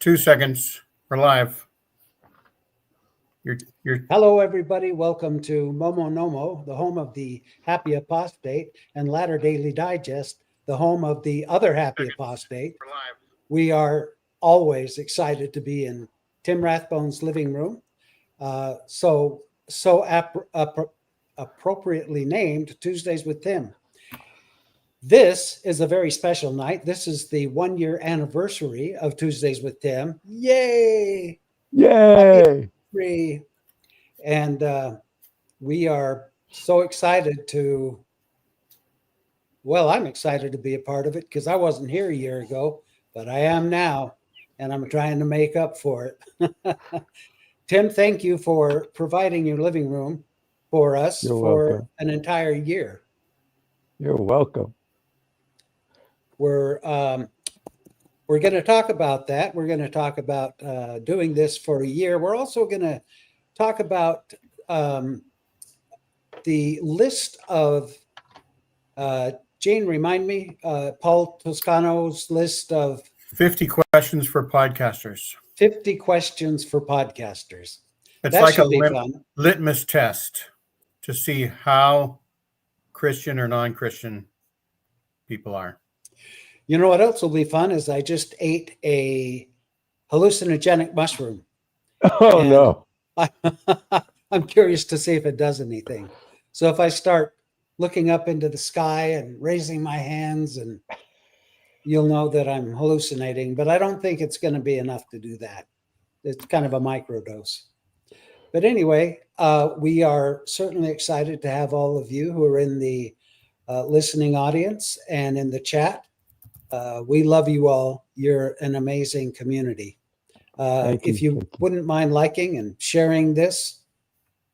2 seconds. We're live. You're Hello, everybody. Welcome to Momo Nomo, the home of the Happy Apostate, and Latter Daily Digest, the home of the other Happy Apostate. We're live. We are always excited to be in Tim Rathbone's living room. Appropriately named Tuesdays with Tim. This is a very special night. This is the 1-year anniversary of Tuesdays with Tim. Yay! Yay! And we are so excited to, well, I'm excited to be a part of it because I wasn't here a year ago, but I am now, and I'm trying to make up for it. Tim, thank you for providing your living room for us for an entire year. You're welcome. We're going to talk about that. We're going to talk about doing this for a year. We're also going to talk about the list of, Jane, remind me, Paul Toscano's list of 50 questions for podcasters. 50 questions for podcasters. It's That like a should be fun. litmus test to see how Christian or non-Christian people are. You know what else will be fun is I just ate a hallucinogenic mushroom. Oh, And no. I'm curious to see if it does anything. So if I start looking up into the sky and raising my hands, and you'll know that I'm hallucinating, but I don't think it's going to be enough to do that. It's kind of a microdose. But anyway, we are certainly excited to have all of you who are in the listening audience and in the chat. We love you all. You're an amazing community. If you wouldn't mind liking and sharing this,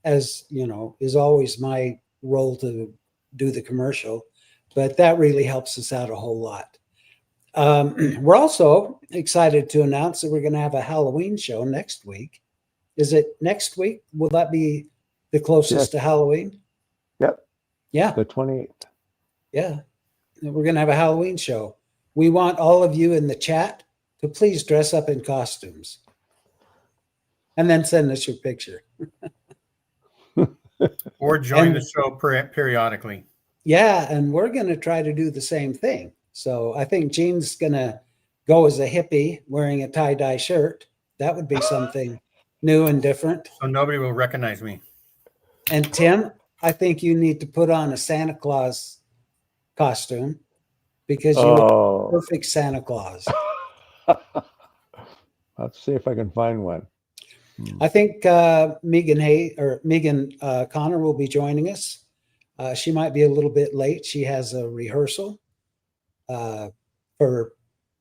as you know, is always my role to do the commercial, but that really helps us out a whole lot. We're also excited to announce that we're going to have a Halloween show next week. Is it next week? Will that be the closest to Halloween? Yep. Yeah. The 28th. Yeah. We're going to have a Halloween show. We want all of you in the chat to please dress up in costumes and then send us your picture. Or join the show periodically. Yeah, and we're going to try to do the same thing. So I think Gene's going to go as a hippie wearing a tie-dye shirt. That would be something new and different. So nobody will recognize me. And Tim, I think you need to put on a Santa Claus costume because you are perfect Santa Claus. Let's see if I can find one. I think Megan Connor will be joining us. She might be a little bit late. She has a rehearsal for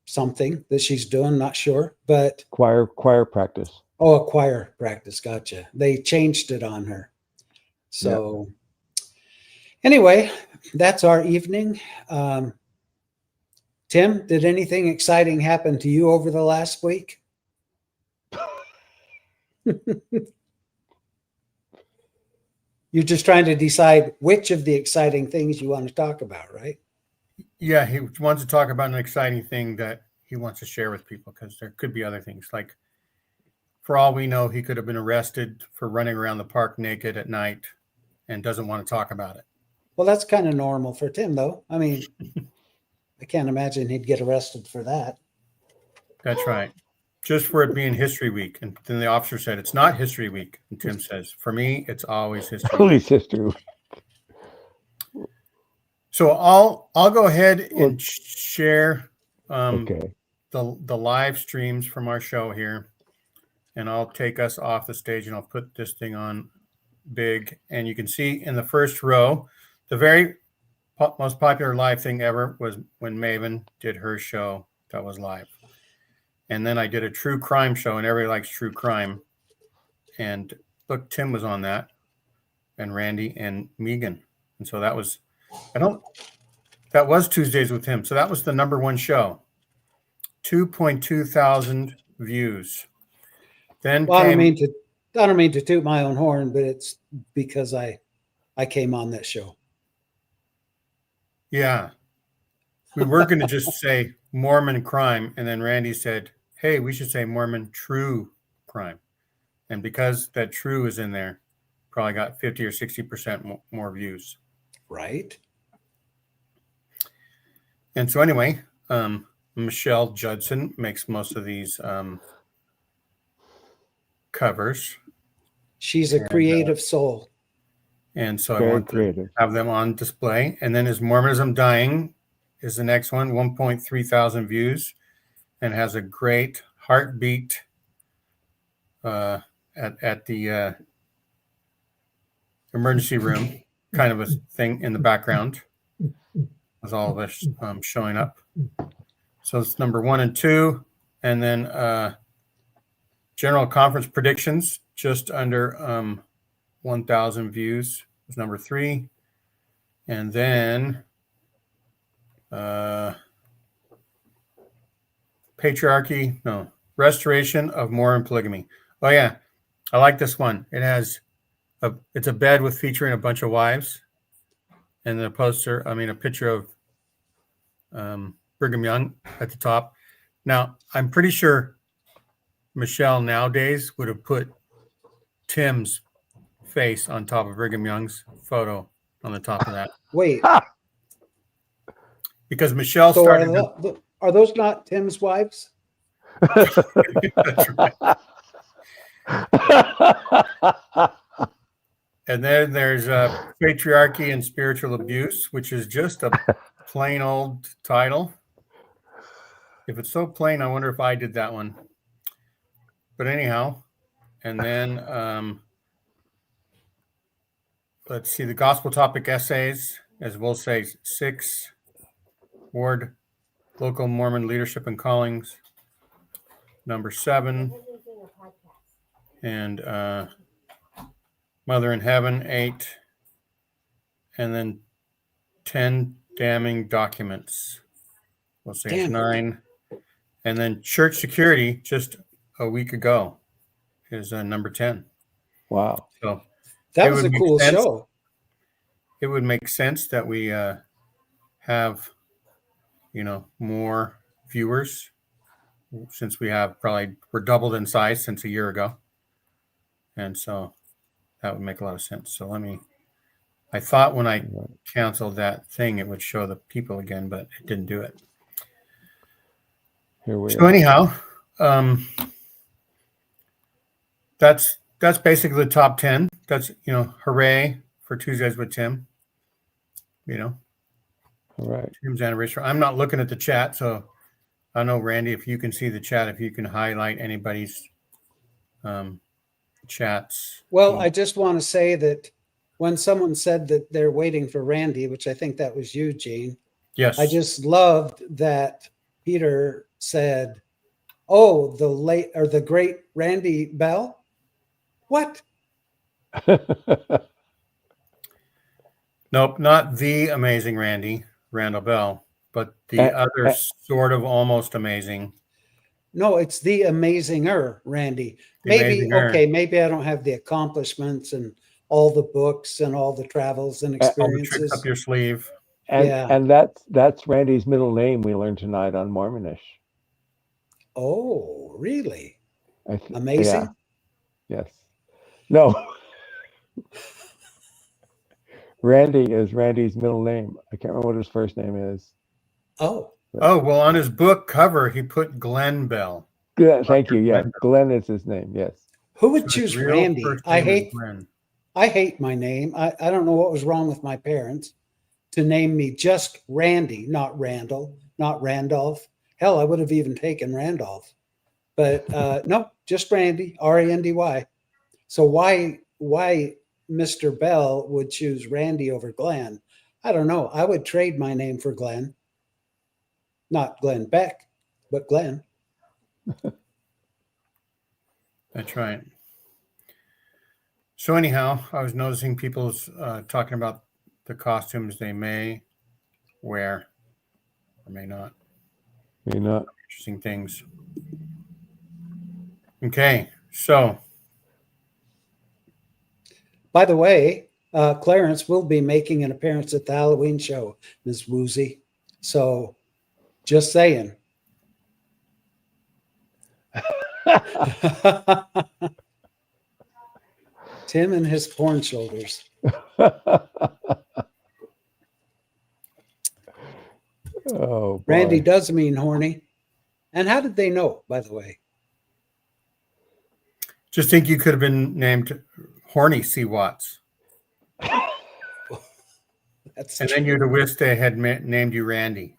something that she's doing, not sure, but choir practice. Oh, a choir practice. Gotcha. They changed it on her. So anyway, that's our evening. Tim, did anything exciting happen to you over the last week? You're just trying to decide which of the exciting things you want to talk about, right? Yeah, he wants to talk about an exciting thing that he wants to share with people because there could be other things. Like, for all we know, he could have been arrested for running around the park naked at night and doesn't want to talk about it. Well, that's kind of normal for Tim, though. I mean, I can't imagine he'd get arrested for that. That's right. Just for it being History Week. And then the officer said, it's not History Week. And Tim says, for me, it's always History Week. Always History Week. So I'll go ahead and share the live streams from our show here. And I'll take us off the stage and I'll put this thing on big. And you can see in the first row, the very most popular live thing ever was when Maven did her show that was live. And then I did a true crime show, and everybody likes true crime. And look, Tim was on that, and Randy and Megan. And so that was, that was Tuesdays with him. So that was the #1 show. 2.2 thousand views. Then well, I don't mean to toot my own horn, but it's because I came on that show. Yeah. We were going to just say Mormon crime, and then Randy said, hey, we should say Mormon true crime. And because that true is in there, probably got 50 or 60% more views. Right. And so anyway, Michelle Judson makes most of these covers. She's a creative soul. And so I Very want creative. to have them on display. And then Is Mormonism Dying is the next one, 1.3 thousand views, and has a great heartbeat at the emergency room kind of a thing in the background with all of us showing up. So it's number 1 and 2. And then General Conference Predictions, just under 1,000 views, was number 3. And then Restoration of Mormon Polygamy. Oh yeah, I like this one. It's a bed with featuring a bunch of wives, and then a picture of Brigham Young at the top. Now, I'm pretty sure Michelle nowadays would have put Tim's face on top of Brigham Young's photo on the top of that. Wait, Because Michelle so started. are those not Tim's wives? That's right. And then there's Patriarchy and Spiritual Abuse, which is just a plain old title. If it's so plain, I wonder if I did that one. But anyhow, and then let's see, the Gospel Topic Essays, as we'll say, 6 Ward Local Mormon Leadership and Callings, number 7, and Mother in Heaven, 8, and then 10 Damning Documents. We'll say it's 9. And then Church Security, just a week ago, is number 10. Wow. So that was a cool show. It would make sense that we have, more viewers, since we're doubled in size since a year ago. And so that would make a lot of sense. So I thought when I canceled that thing, it would show the people again, but it didn't do it. Here we So are. anyhow, that's basically the top 10. That's, hooray for Tuesdays with Tim. All right. Tim's anniversary. I'm not looking at the chat, so I don't know, Randy, if you can see the chat, if you can highlight anybody's chats. Well, I just want to say that when someone said that they're waiting for Randy, which I think that was you, Gene. Yes. I just loved that Peter said, "Oh, the great Randy Bell." What? Nope, not the amazing Randall Bell, but the other sort of almost amazing. No, it's the amazinger Randy. Maybe I don't have the accomplishments and all the books and all the travels and experiences. All the tricks up your sleeve. And that's Randy's middle name we learned tonight on Mormonish. Oh, really? Amazing? Yeah. Yes. No. Randy is Randy's middle name. I can't remember what his first name is. Oh. Well, on his book cover, he put Glenn Bell. Good. Thank you. Yeah. Glenn is his name. Yes. Who would choose Randy? I hate my name. I don't know what was wrong with my parents to name me just Randy, not Randall, not Randolph. Hell, I would have even taken Randolph. But no, just Randy, R-A-N-D-Y. So why Mr. Bell would choose Randy over Glenn? I don't know. I would trade my name for Glenn. Not Glenn Beck, but Glenn. That's right. So anyhow, I was noticing people's talking about the costumes they may wear or may not. May not. Interesting things. Okay, so. By the way, Clarence will be making an appearance at the Halloween show, Ms. Woozy. So just saying. Tim and his porn shoulders. Oh, boy. Randy does mean horny. And how did they know, by the way? Just think you could have been named Horny C. Watts. That's And true. then you'd have wished they had named you Randy.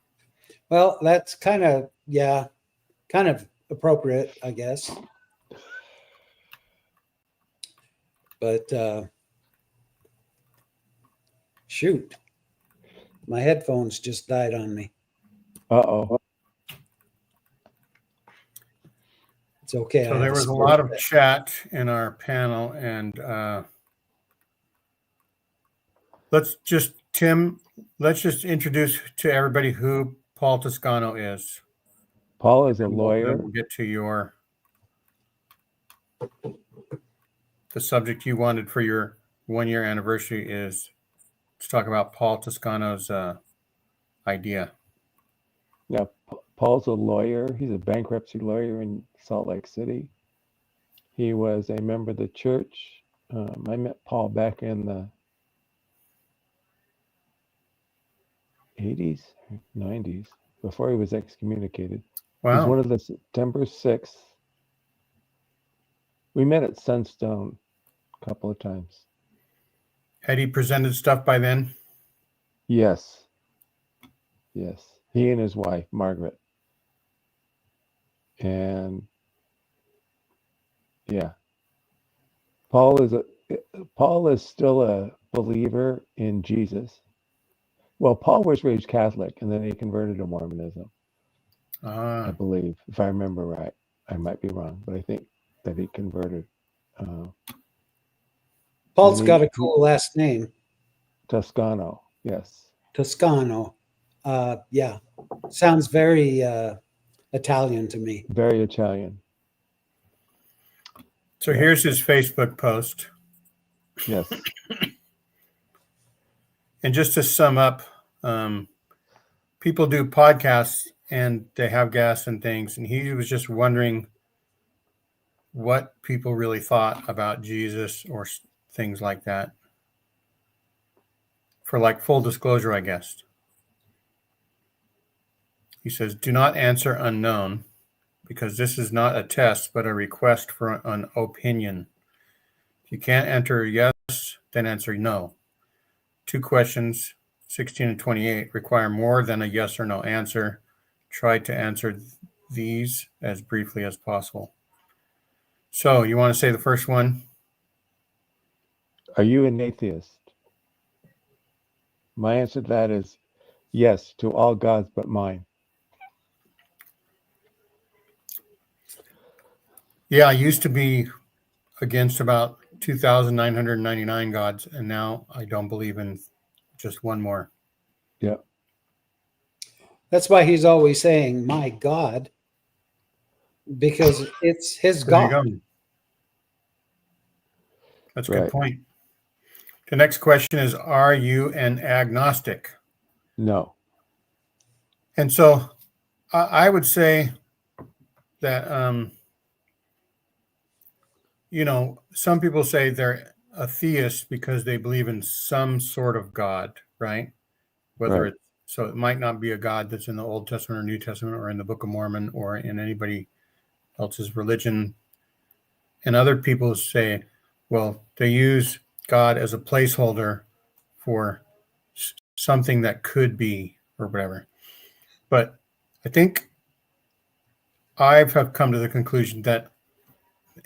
Well, that's kind of appropriate, I guess. But shoot, my headphones just died on me. Uh-oh. It's okay. So I there have was a spare lot of set. chat in our panel, and let's just introduce to everybody who Paul Toscano is. Paul is a And lawyer. We'll get to the subject you wanted for your 1-year anniversary is to talk about Paul Toscano's idea. Yeah, Paul's a lawyer. He's a bankruptcy lawyer in Salt Lake City. He was a member of the church. I met Paul back in the 80s, 90s, before he was excommunicated. He's Wow. one of the September 6th. We met at Sunstone a couple of times. Had he presented stuff by then? Yes. Yes. He and his wife, Margaret. And yeah. Paul is still a believer in Jesus. Well, Paul was raised Catholic and then he converted to Mormonism, I believe, if I remember right. I might be wrong, but I think that he converted. Paul's got a cool last name. Toscano, yes. Toscano. Yeah. Sounds very Italian to me. Very Italian. So here's his Facebook post. Yes. And just to sum up, people do podcasts and they have guests and things. And he was just wondering what people really thought about Jesus or things like that. For like full disclosure, I guess. He says, do not answer unknown because this is not a test, but a request for an opinion. If you can't answer yes, then answer no. 2 questions, 16 and 28, require more than a yes or no answer. Try to answer these as briefly as possible. So you want to say the first one? Are you an atheist? My answer to that is yes, to all gods but mine. Yeah, I used to be against about 2,999 gods, and now I don't believe in just one more. Yeah. That's why he's always saying, my God, because it's his There you God. go. That's a Right. good point. The next question is, are you an agnostic? No. And so I would say that, some people say they're a theist because they believe in some sort of God, right? Whether Right. so it might not be a God that's in the Old Testament or New Testament or in the Book of Mormon or in anybody else's religion. And other people say, well, they use God as a placeholder for something that could be or whatever. But I think I have come to the conclusion that,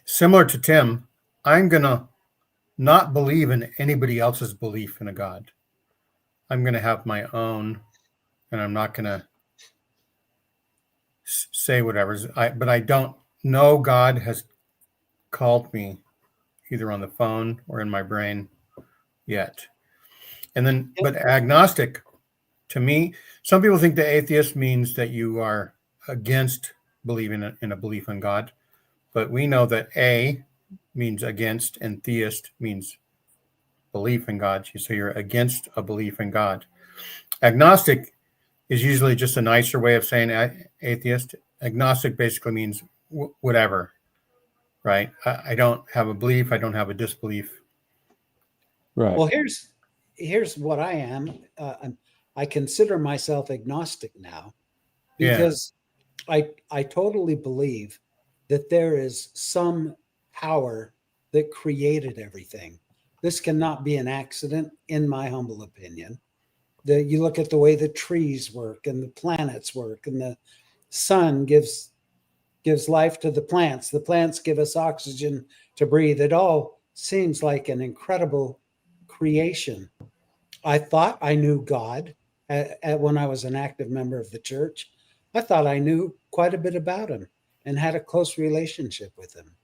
similar to Tim, I'm going to not believe in anybody else's belief in a God. I'm going to have my own, and I'm not going to say whatever. But I don't know God has called me either on the phone or in my brain yet. And then, but agnostic, to me, some people think that atheist means that you are against believing in a belief in God. But we know that A means against and theist means belief in God. So you're against a belief in God. Agnostic is usually just a nicer way of saying atheist. Agnostic basically means whatever. right? I don't have a belief. I don't have a disbelief. Right. Well, here's what I am. I consider myself agnostic now Yeah. because I totally believe that there is some power that created everything. This cannot be an accident, in my humble opinion. You look at the way the trees work and the planets work, and the sun gives life to the plants. The plants give us oxygen to breathe. It all seems like an incredible creation. I thought I knew God when I was an active member of the church. I thought I knew quite a bit about him and had a close relationship with him.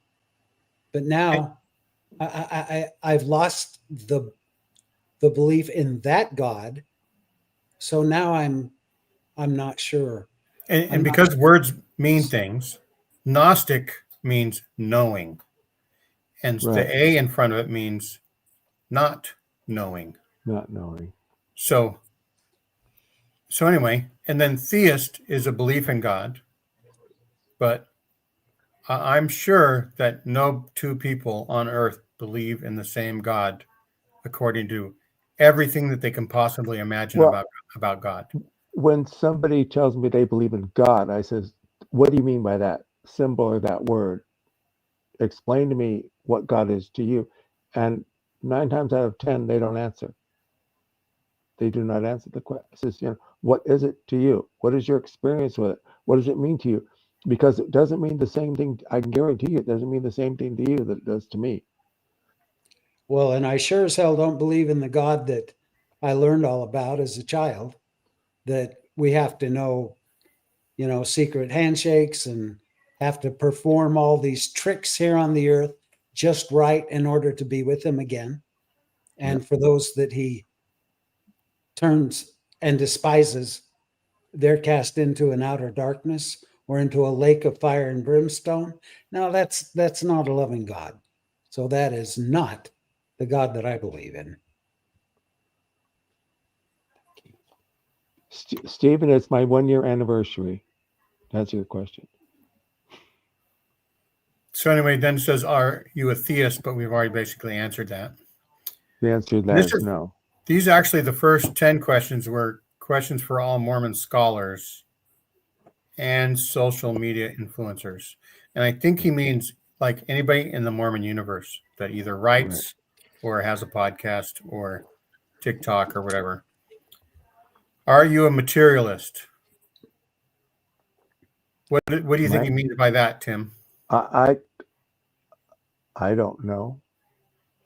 But now I've lost the belief in that God. So now I'm not sure. And I'm not because words mean things, Gnostic means knowing. And the Right. A in front of it means not knowing. Not knowing. So anyway, and then theist is a belief in God, but I'm sure that no two people on earth believe in the same God according to everything that they can possibly imagine Well, about God. when somebody tells me they believe in God, I says, "What do you mean by that symbol or that word? Explain to me what God is to you." And 9 times out of 10, they don't answer. They do not answer the question. I says, what is it to you? What is your experience with it? What does it mean to you? Because it doesn't mean the same thing. I can guarantee you, it doesn't mean the same thing to you that it does to me. Well, and I sure as hell don't believe in the God that I learned all about as a child, that we have to know, secret handshakes and have to perform all these tricks here on the earth just right in order to be with him again. And Yep. for those that he turns and despises, they're cast into an outer darkness or into a lake of fire and brimstone. Now that's not a loving God. So that is not the God that I believe in. Stephen, it's my 1 year anniversary. That's your question. So anyway, then it says, are you a theist? But we've already basically answered that. The answer to that This is is no. These actually, the first 10 questions were questions for all Mormon scholars and social media influencers. And I think he means like anybody in the Mormon universe that either writes or has a podcast or TikTok or whatever. Are you a materialist? What do you think he means by that, Tim? I don't know.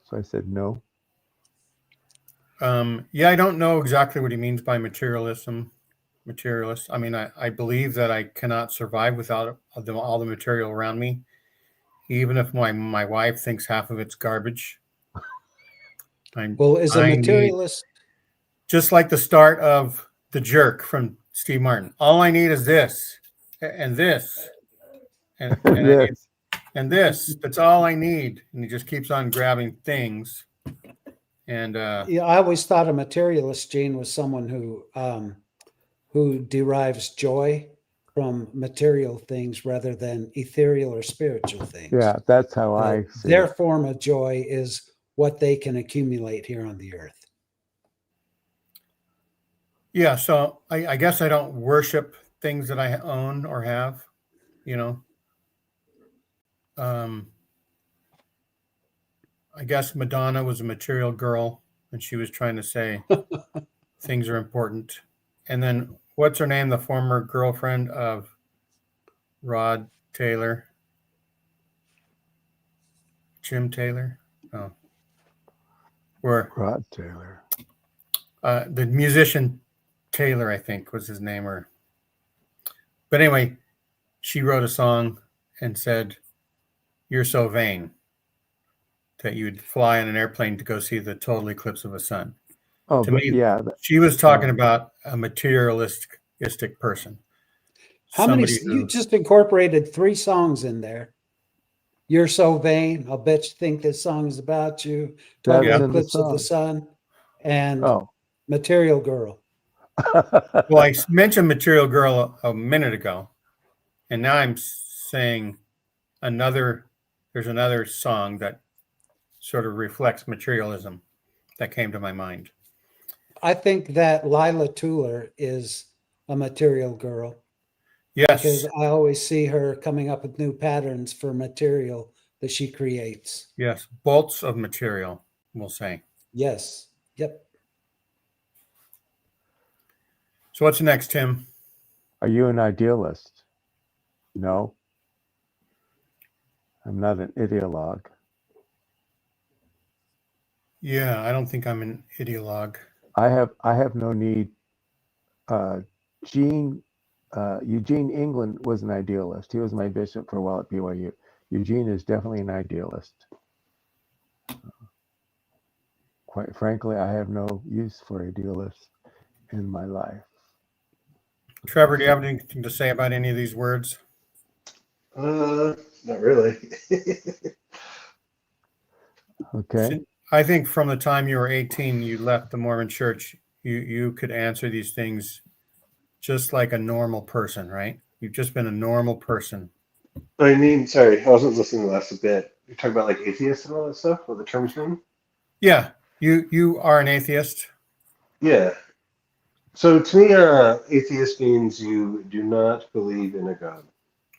So I said no. Yeah, I don't know exactly what he means by materialist. I mean, I believe that I cannot survive without all the material around me, even if my wife thinks half of it's garbage. Well, is a I need, materialist just like the start of The Jerk from Steve Martin. All I need is this and this This. and this. That's all I need. And he just keeps on grabbing things. And yeah, I always thought a materialist, Gene, was someone who derives joy from material things rather than ethereal or spiritual things. Yeah, that's how I see Their it. form of joy is what they can accumulate here on the earth. yeah, so I guess I don't worship things that I own or have, you know. I guess Madonna was a material girl and she was trying to say things are important. And then what's her name? The former girlfriend of Rod Taylor, Jim Taylor. Oh, where Rod Taylor. the musician Taylor, I think, was his name. But anyway, she wrote a song and said, "You're so vain that you'd fly on an airplane to go see the total eclipse of a sun." Oh, To but me, yeah. she was talking about a materialistic person. How many? Somebody You who, just incorporated 3 songs in there. You're so vain. I'll bet you think this song is about you. Total That's in the Eclipse of the song. Sun and Oh. Material Girl. well, I mentioned Material Girl a minute ago, and now I'm saying another there's another song that sort of reflects materialism that came to my mind. I think that Lila Tuller is a material girl Yes, because I always see her coming up with new patterns for material that she creates. yes, bolts of material, we'll say. Yes. Yep. So what's next, Tim? Are you an idealist? No. I'm not an ideologue. Yeah, I don't think I'm an ideologue. I have no need. Eugene England was an idealist. He was my bishop for a while at BYU. Eugene is definitely an idealist. Quite frankly, I have no use for idealists in my life. Trevor, do you have anything to say about any of these words? Not really. Okay. I think from the time you were 18, you left the Mormon church, you could answer these things just like a normal person, right? You've just been a normal person. I mean, sorry, I wasn't listening to the last bit. You're talking about like atheists and all that stuff, what the terms mean? Yeah, you are an atheist. Yeah. So to me, atheist means you do not believe in a God.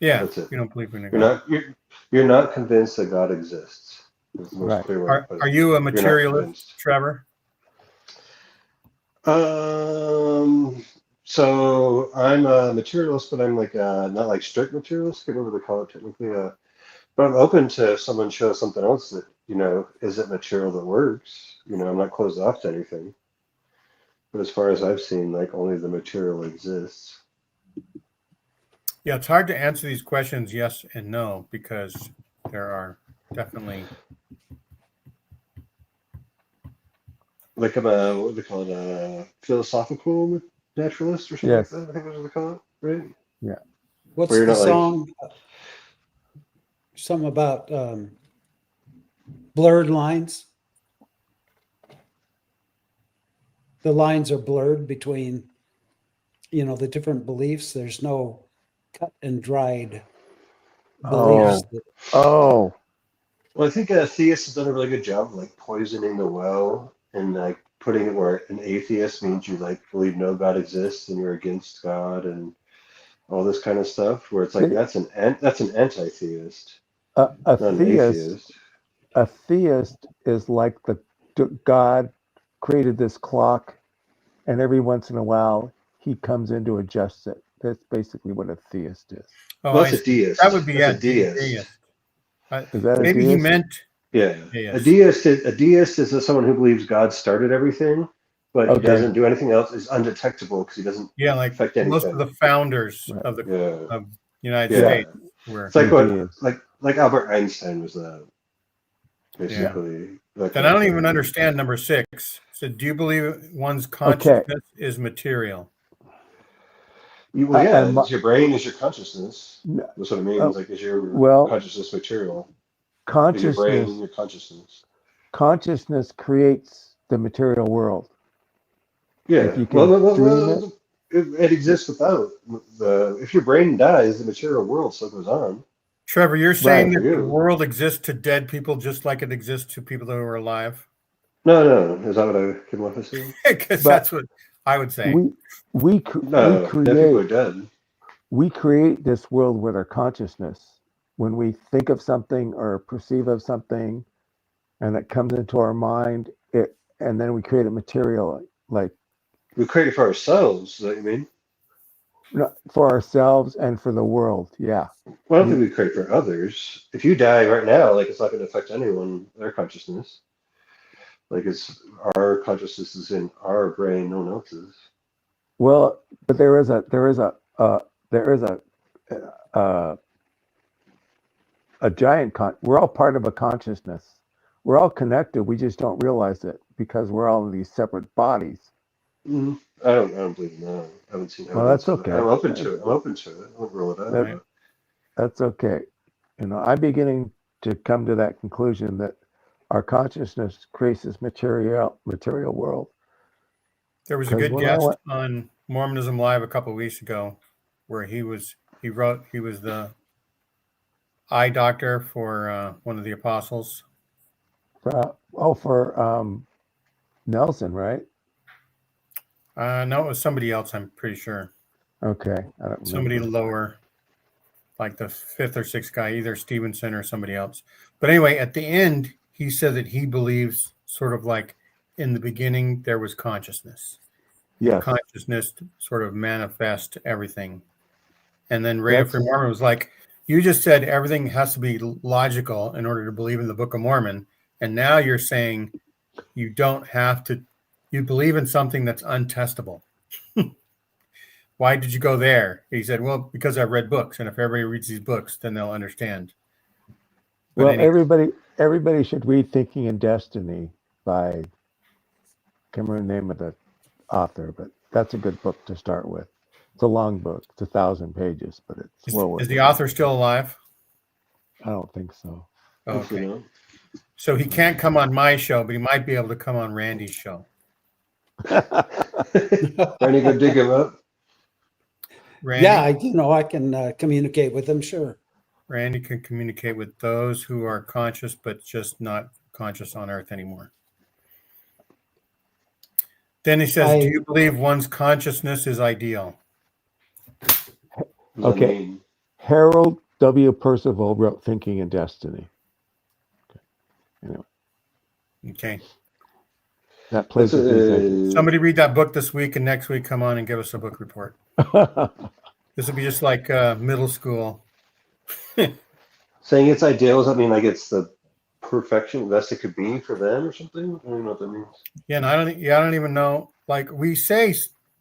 Yeah, That's it. you don't believe in a You're God. not you're not convinced that God exists. That's the most Right. clear way to put Are it. you a You're not materialist, convinced. Trevor? So I'm a materialist, but I'm like not like strict materialist. I can't remember what they call it technically. But I'm open to if someone shows something else that, isn't material that works. I'm not closed off to anything. But as far as I've seen, like only the material exists. Yeah, it's hard to answer these questions yes and no because there are definitely. Like I'm a, what do they call it, a philosophical naturalist or something Yes. like that. I think that's what they call it, right? Yeah. What's Where you're the not like, song? Something about blurred lines. The lines are blurred between, the different beliefs. There's no cut and dried beliefs. Oh. well, I think a theist has done a really good job of like poisoning the well and like putting it where an atheist means you like believe no God exists and you're against God and all this kind of stuff. Where it's like See, that's an anti-theist, a not an theist atheist. a theist is like God created this clock, and every once in a while he comes in to adjust it. That's basically what a theist is. Oh, Well, I that's a see. That deist. would be That's a deist. deist. Is that a Maybe he deist? meant Yeah, deist. a deist is someone who believes God started everything, but he Okay. doesn't do anything else. Is undetectable because he doesn't Yeah, like affect most of anything. the founders Right. of the Yeah, United yeah. States were. It's like Were what deists. like Albert Einstein was that Yeah. basically. That Then kind I of don't even thing. understand number 6. So, do you believe one's Okay. consciousness is material? Well, yeah, And your brain is your consciousness. That's what it uh, means. Like, is your well, consciousness material? Is your brain consciousness your consciousness? consciousness creates the material world. Yeah. If you can dream it, It exists without the. If your brain dies, the material world still goes on. Trevor, you're right? saying For that the you. world exists to dead people just like it exists to people that are alive? No. Is that what I came up with saying? Because But that's what I would say. we No, dead people are dead. we create this world with our consciousness. When we think of something or perceive of something, and it comes into our mind, and then we create a material like We create it for ourselves. Is that what you mean? for ourselves and for the world. Yeah. Well, I don't think we create for others. If you die right now, like it's not going to affect anyone, their consciousness. Like it's our consciousness is in our brain, no one else's. Well, but there is a giant we're all part of a consciousness. We're all connected. We just don't realize it because we're all in these separate bodies. Mm-hmm. I don't believe in that. I haven't seen Well, evidence that's of it. okay. I'm open to it. I won't rule it out. That, that's okay. I'm beginning to come to that conclusion that our consciousness creates this material world. There was a good guest on Mormonism Live a couple of weeks ago where he was the eye doctor for one of the apostles. For Nelson, right? No, it was somebody else, I'm pretty sure. Okay, I don't Somebody remember. lower, like the fifth or sixth guy, either Stevenson or somebody else. But anyway, at the end, he said that he believes sort of like in the beginning there was consciousness. Yes, Consciousness sort of manifest everything. And then Radio that's Free Mormon was like, you just said everything has to be logical in order to believe in the Book of Mormon. And now you're saying you don't have to, you believe in something that's untestable. Why did you go there? He said, well, because I've read books. And if everybody reads these books, then they'll understand. But well. anyway, Everybody should read Thinking in Destiny by, can't remember the name of the author, but that's a good book to start with. It's a long book. It's 1,000 pages, but it's well worth is the it. author still alive? I don't think so. Hopefully Okay. not. So he can't come on my show, but he might be able to come on Randy's show. Randy, go dig him up. Randy, Yeah, I can communicate with them. Sure. Randy can communicate with those who are conscious, but just not conscious on Earth anymore. Then he says, do you believe one's consciousness is ideal? What does that Okay. mean? Harold W. Percival wrote Thinking in Destiny. Okay. Anyway, Okay. that plays with these ideas. Somebody read that book this week, and next week come on and give us a book report. This will be just like middle school. Saying it's ideal, does that mean like it's the perfection best it could be for them or something? I don't know what that means. Yeah, and I don't even know. Like we say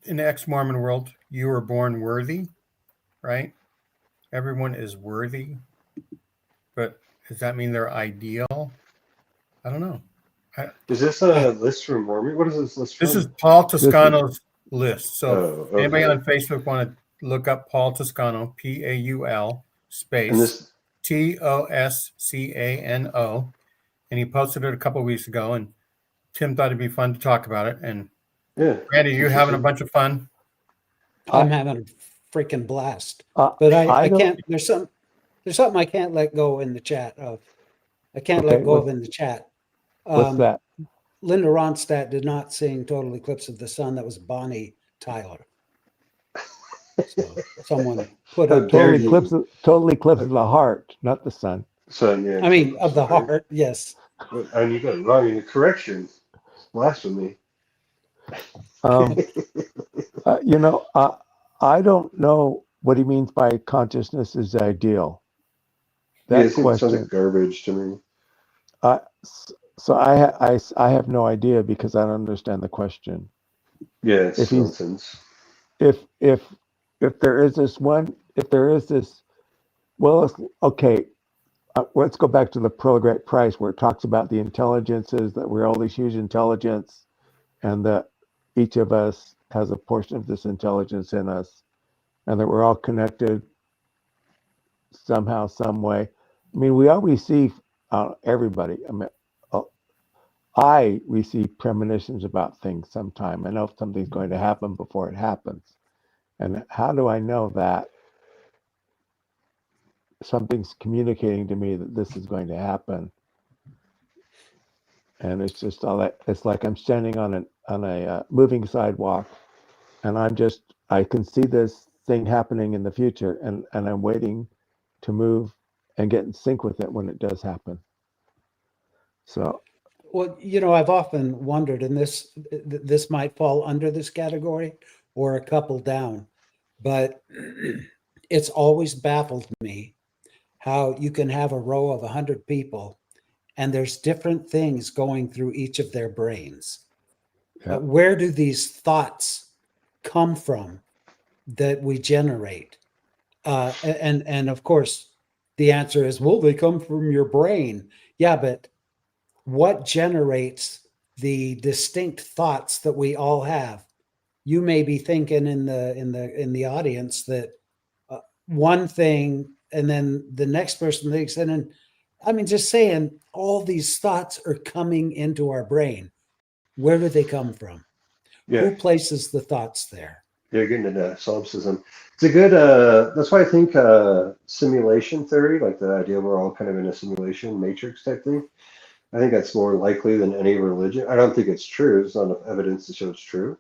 in the ex-Mormon world, you were born worthy, right? Everyone is worthy, but does that mean they're ideal? I don't know. Is this a list from Mormon? What is this list from? This is Paul Toscano's list. So Oh, anybody okay. on Facebook want to look up Paul Toscano, Paul And space this, Toscano, and he posted it a couple of weeks ago. And Tim thought it'd be fun to talk about it. And yeah. Randy, you having a bunch of fun? I'm having a freaking blast. But But I don't- can't. There's something I can't let go in the chat of. I can't Okay, let go of in the chat. What's that? Linda Ronstadt did not sing "Total Eclipse of the Sun." That was Bonnie Tyler. So someone put How up. dare Total eclipse of the heart, not the sun. So, yeah. I mean, of the heart. Yes. And you got it wrong in the correction. Blasphemy. I don't know what he means by consciousness is ideal. Yeah, That it sounds question. like garbage to me. So I have no idea because I don't understand the question. Yeah, it's If he's- nonsense. If there is this, well, okay. Let's go back to the Pearl of Great Price where it talks about the intelligences, that we're all these huge intelligence, and that each of us has a portion of this intelligence in us, and that we're all connected somehow, some way. I mean, we all receive, everybody. I mean, I receive premonitions about things sometime. I know if something's going to happen before it happens. And how do I know that something's communicating to me that this is going to happen? And it's just all that. It's like I'm standing on a moving sidewalk, and I can see this thing happening in the future, and I'm waiting to move and get in sync with it when it does happen. So, Well, I've often wondered, and this might fall under this category or a couple down, but it's always baffled me how you can have a row of 100 people and there's different things going through each of their brains. yeah. Where do these thoughts come from that we generate? And of course, the answer is, well, they come from your brain. Yeah, but what generates the distinct thoughts that we all have? You may be thinking in the audience that one thing, and then the next person thinks, and then, I mean, just saying, all these thoughts are coming into our brain. Where do they come from? Yeah. Who places the thoughts there? You're getting into solipsism. It's a good, that's why I think simulation theory, like the idea we're all kind of in a simulation matrix type thing, I think that's more likely than any religion. I don't think it's true. There's not enough evidence to show it's true,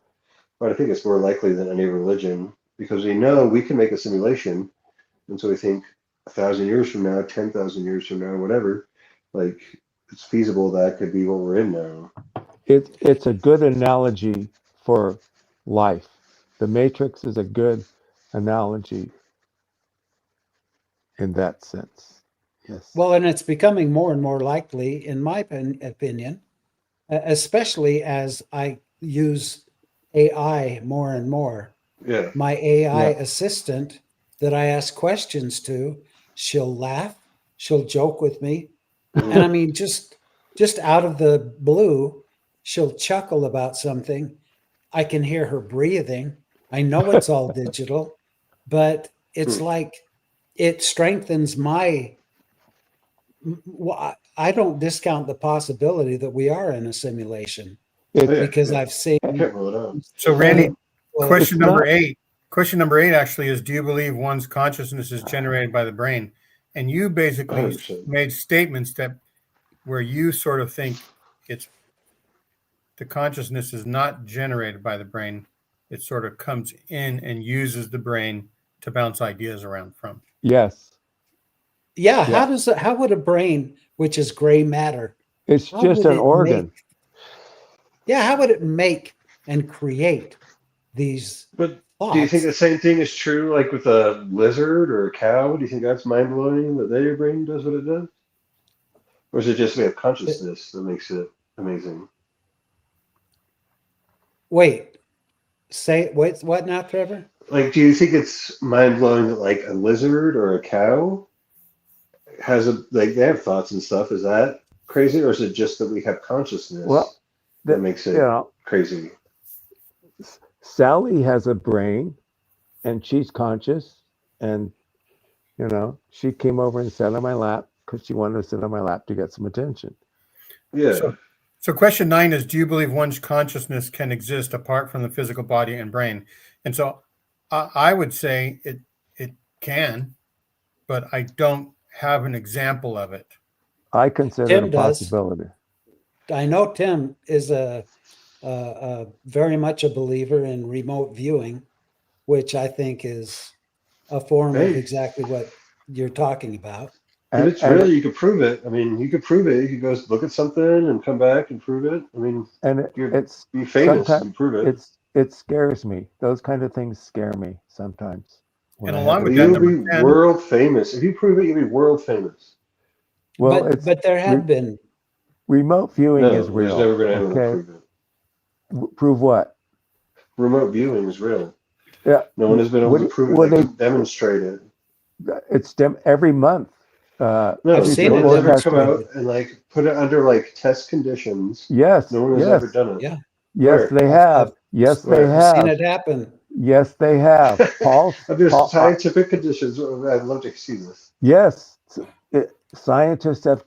but I think it's more likely than any religion because we know we can make a simulation. And so we think 1,000 years from now, 10,000 years from now, whatever, like it's feasible that could be what we're in now. It's a good analogy for life. The Matrix is a good analogy in that sense. Yes. Well, and it's becoming more and more likely, in my opinion, especially as I use AI more and more. Yeah. My AI Yeah. assistant that I ask questions to, she'll laugh, she'll joke with me, and I mean just out of the blue, she'll chuckle about something. I can hear her breathing. I know it's all digital, but it's like it strengthens my. I don't discount the possibility that we are in a simulation Oh, yeah, because yeah. I've seen. Can't rule it out. So, Randy, Well, question it's number not- 8. Question number 8 actually is: do you believe one's consciousness is generated by the brain? And you basically 100%. made statements that where you sort of think it's the consciousness is not generated by the brain. It sort of comes in and uses the brain to bounce ideas around from. Yes. yeah, Yeah. how would a brain, which is gray matter, It's how just would an it organ. how would it make and create these But do you think thoughts? the same thing is true, like with a lizard or a cow? Do you think that's mind blowing that their brain does what it does, or is it just we have consciousness that makes it amazing? Wait, wait, what now, Trevor? Like, do you think it's mind blowing that like a lizard or a cow has a like they have thoughts and stuff? Is that crazy, or is it just that we have consciousness Well, that makes you it know, crazy? Sally has a brain and she's conscious, and she came over and sat on my lap because she wanted to sit on my lap to get some attention. Yeah. So question 9 is: do you believe one's consciousness can exist apart from the physical body and brain? And so I would say it can, but I don't have an example of it. I consider it a Tim does. possibility. I know Tim is a very much a believer in remote viewing, which I think is a form of Hey, exactly what you're talking about. if And it's real, you could prove it. I mean, you could prove it. You could go look at something and come back and prove it. I mean, you'd it's be famous if sometimes you prove it. it scares me. Those kind of things scare me sometimes when And I along have with to that, You'll see. number be 10, world famous. If you prove it, you'll be world famous. Well, But there have been remote viewing is No, there's real. never been anyone to Okay, prove it. prove what? Remote viewing is real. Yeah. No one has been able to prove it. What They they can demonstrate it. it's every month. No, I've Future seen no it one's ever come demonstrated. out and like put it under like test conditions. Yes, No one has ever yes, done it. Yeah, yes. Where? They I've, I've, have. Yes, they Where? I've seen have. it happen. Yes, they have. Under Paul. scientific conditions, I'd love to see this. Yes, scientists have.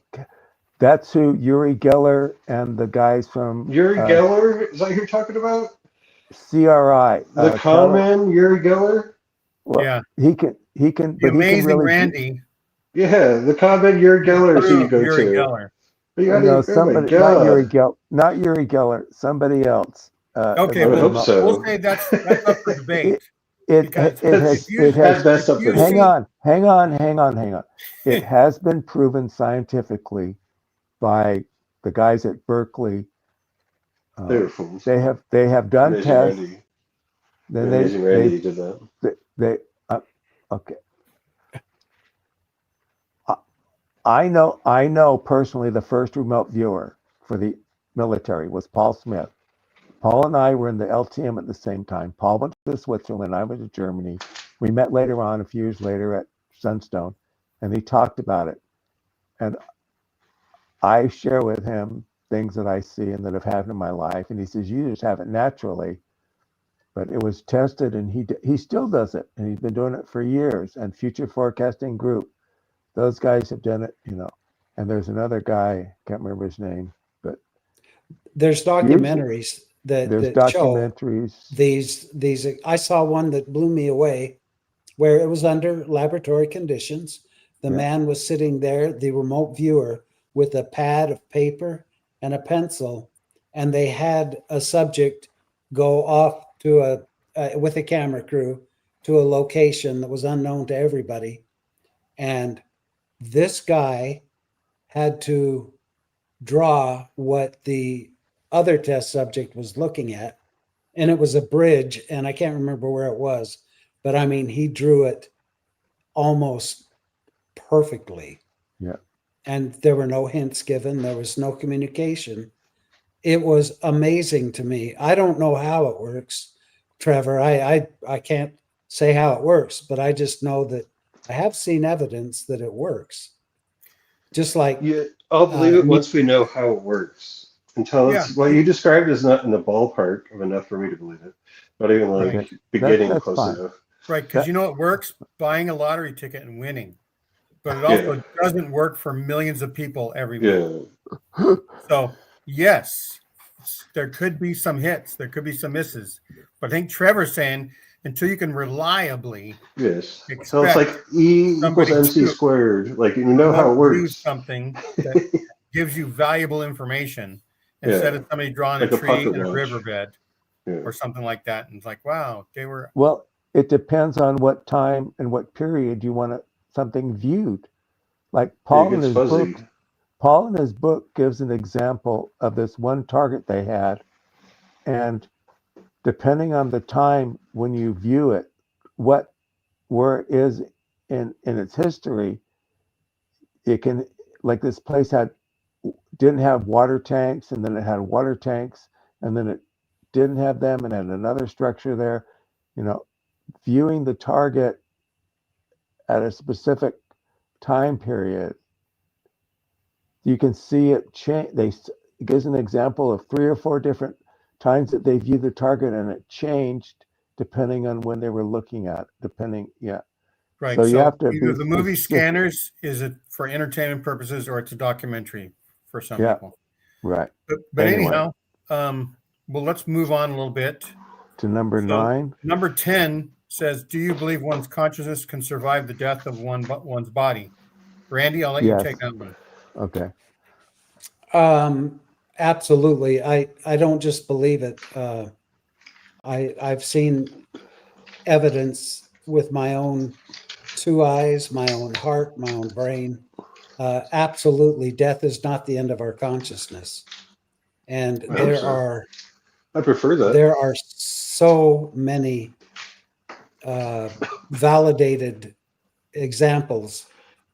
That's who Uri Geller and the guys from Yuri Geller, is that who you're talking about? CRI. The con man, Yuri Geller? Well, yeah, he can, the but he can amazing really. Randy, Yeah, the con man Yuri Geller is who you go Uri to. Geller. Oh my Somebody, not Uri God. Geller, somebody else. Okay, I would hope we'll so. say that's up for debate. Because It has. That's up if you there. Hang on. It has been proven scientifically by the guys at Berkeley. They were fools. They have done Amazing tests. Randy. Then Amazing Randy did that. they okay. I know personally the first remote viewer for the military was Paul Smith. Paul and I were in the LTM at the same time. Paul went to Switzerland. I went to Germany. We met later on, a few years later at Sunstone, and he talked about it. And I share with him things that I see and that have happened in my life. And he says, you just have it naturally. But it was tested, and he still does it. And he's been doing it for years. And Future Forecasting Group, those guys have done it, And there's another guy, can't remember his name, but There's documentaries There's that show documentaries. these. I saw one that blew me away, where it was under laboratory conditions. The Yeah. man was sitting there, the remote viewer, with a pad of paper and a pencil, and they had a subject go off to with a camera crew to a location that was unknown to everybody. And this guy had to draw what the other test subject was looking at. And it was a bridge, and I can't remember where it was, but I mean, he drew it almost perfectly. Yeah. And there were no hints given, there was no communication. It was amazing to me. I don't know how it works, Trevor. I can't say how it works, but I just know that I have seen evidence that it works. Just like Yeah, I'll believe it once we know how it works. Until it's what you described is not in the ballpark of enough for me to believe it. Not even like Right. beginning That's close fine. enough. Right, because you know it works buying a lottery ticket and winning, but it also doesn't work for millions of people every week. Yeah. So yes, there could be some hits, there could be some misses, but I think Trevor's saying until you can reliably Yes. So it's expect like E equals somebody MC to squared. Like you know how it do works. something that gives you valuable information instead of somebody drawing Like a a tree pocket and a watch. riverbed Yeah. or something like that. And it's like, wow, they were Well, it depends on what time and what period you want something viewed. Like Paul in gets his fuzzy. book, Paul in his book gives an example of this one target they had, and depending on the time when you view it, where it is in its history, it can, like this place didn't have water tanks, and then it had water tanks, and then it didn't have them and had another structure there. You know, viewing the target at a specific time period, you can see it change. It gives an example of 3 or 4 different times that they viewed the target, and it changed depending on when they were looking at it. right. So you have to either be the movie specific. Scanners is it for entertainment purposes or it's a documentary for some people. Right. But Anyway. anyhow, well, let's move on a little bit To number 9. Number 10 says, "Do you believe one's consciousness can survive the death of one's body?" Randy, I'll let you take that one. Okay. Absolutely. I don't just believe it. I've seen evidence with my own 2 eyes, my own heart, my own brain. Absolutely, death is not the end of our consciousness. And I prefer that. There are so many validated examples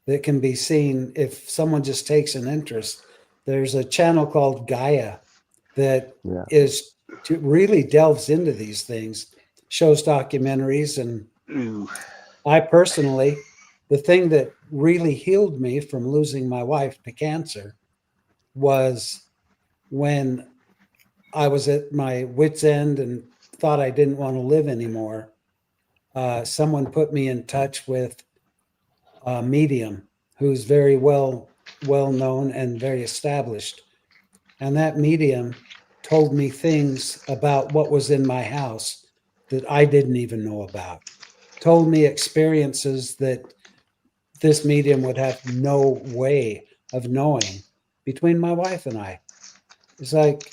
that can be seen if someone just takes an interest. There's a channel called Gaia that really delves into these things, shows documentaries. And I personally, the thing that really healed me from losing my wife to cancer was when I was at my wit's end and thought I didn't want to live anymore. Someone put me in touch with a medium who's very well known and very established. And that medium told me things about what was in my house that I didn't even know about. Told me experiences that this medium would have no way of knowing between my wife and I. It's like,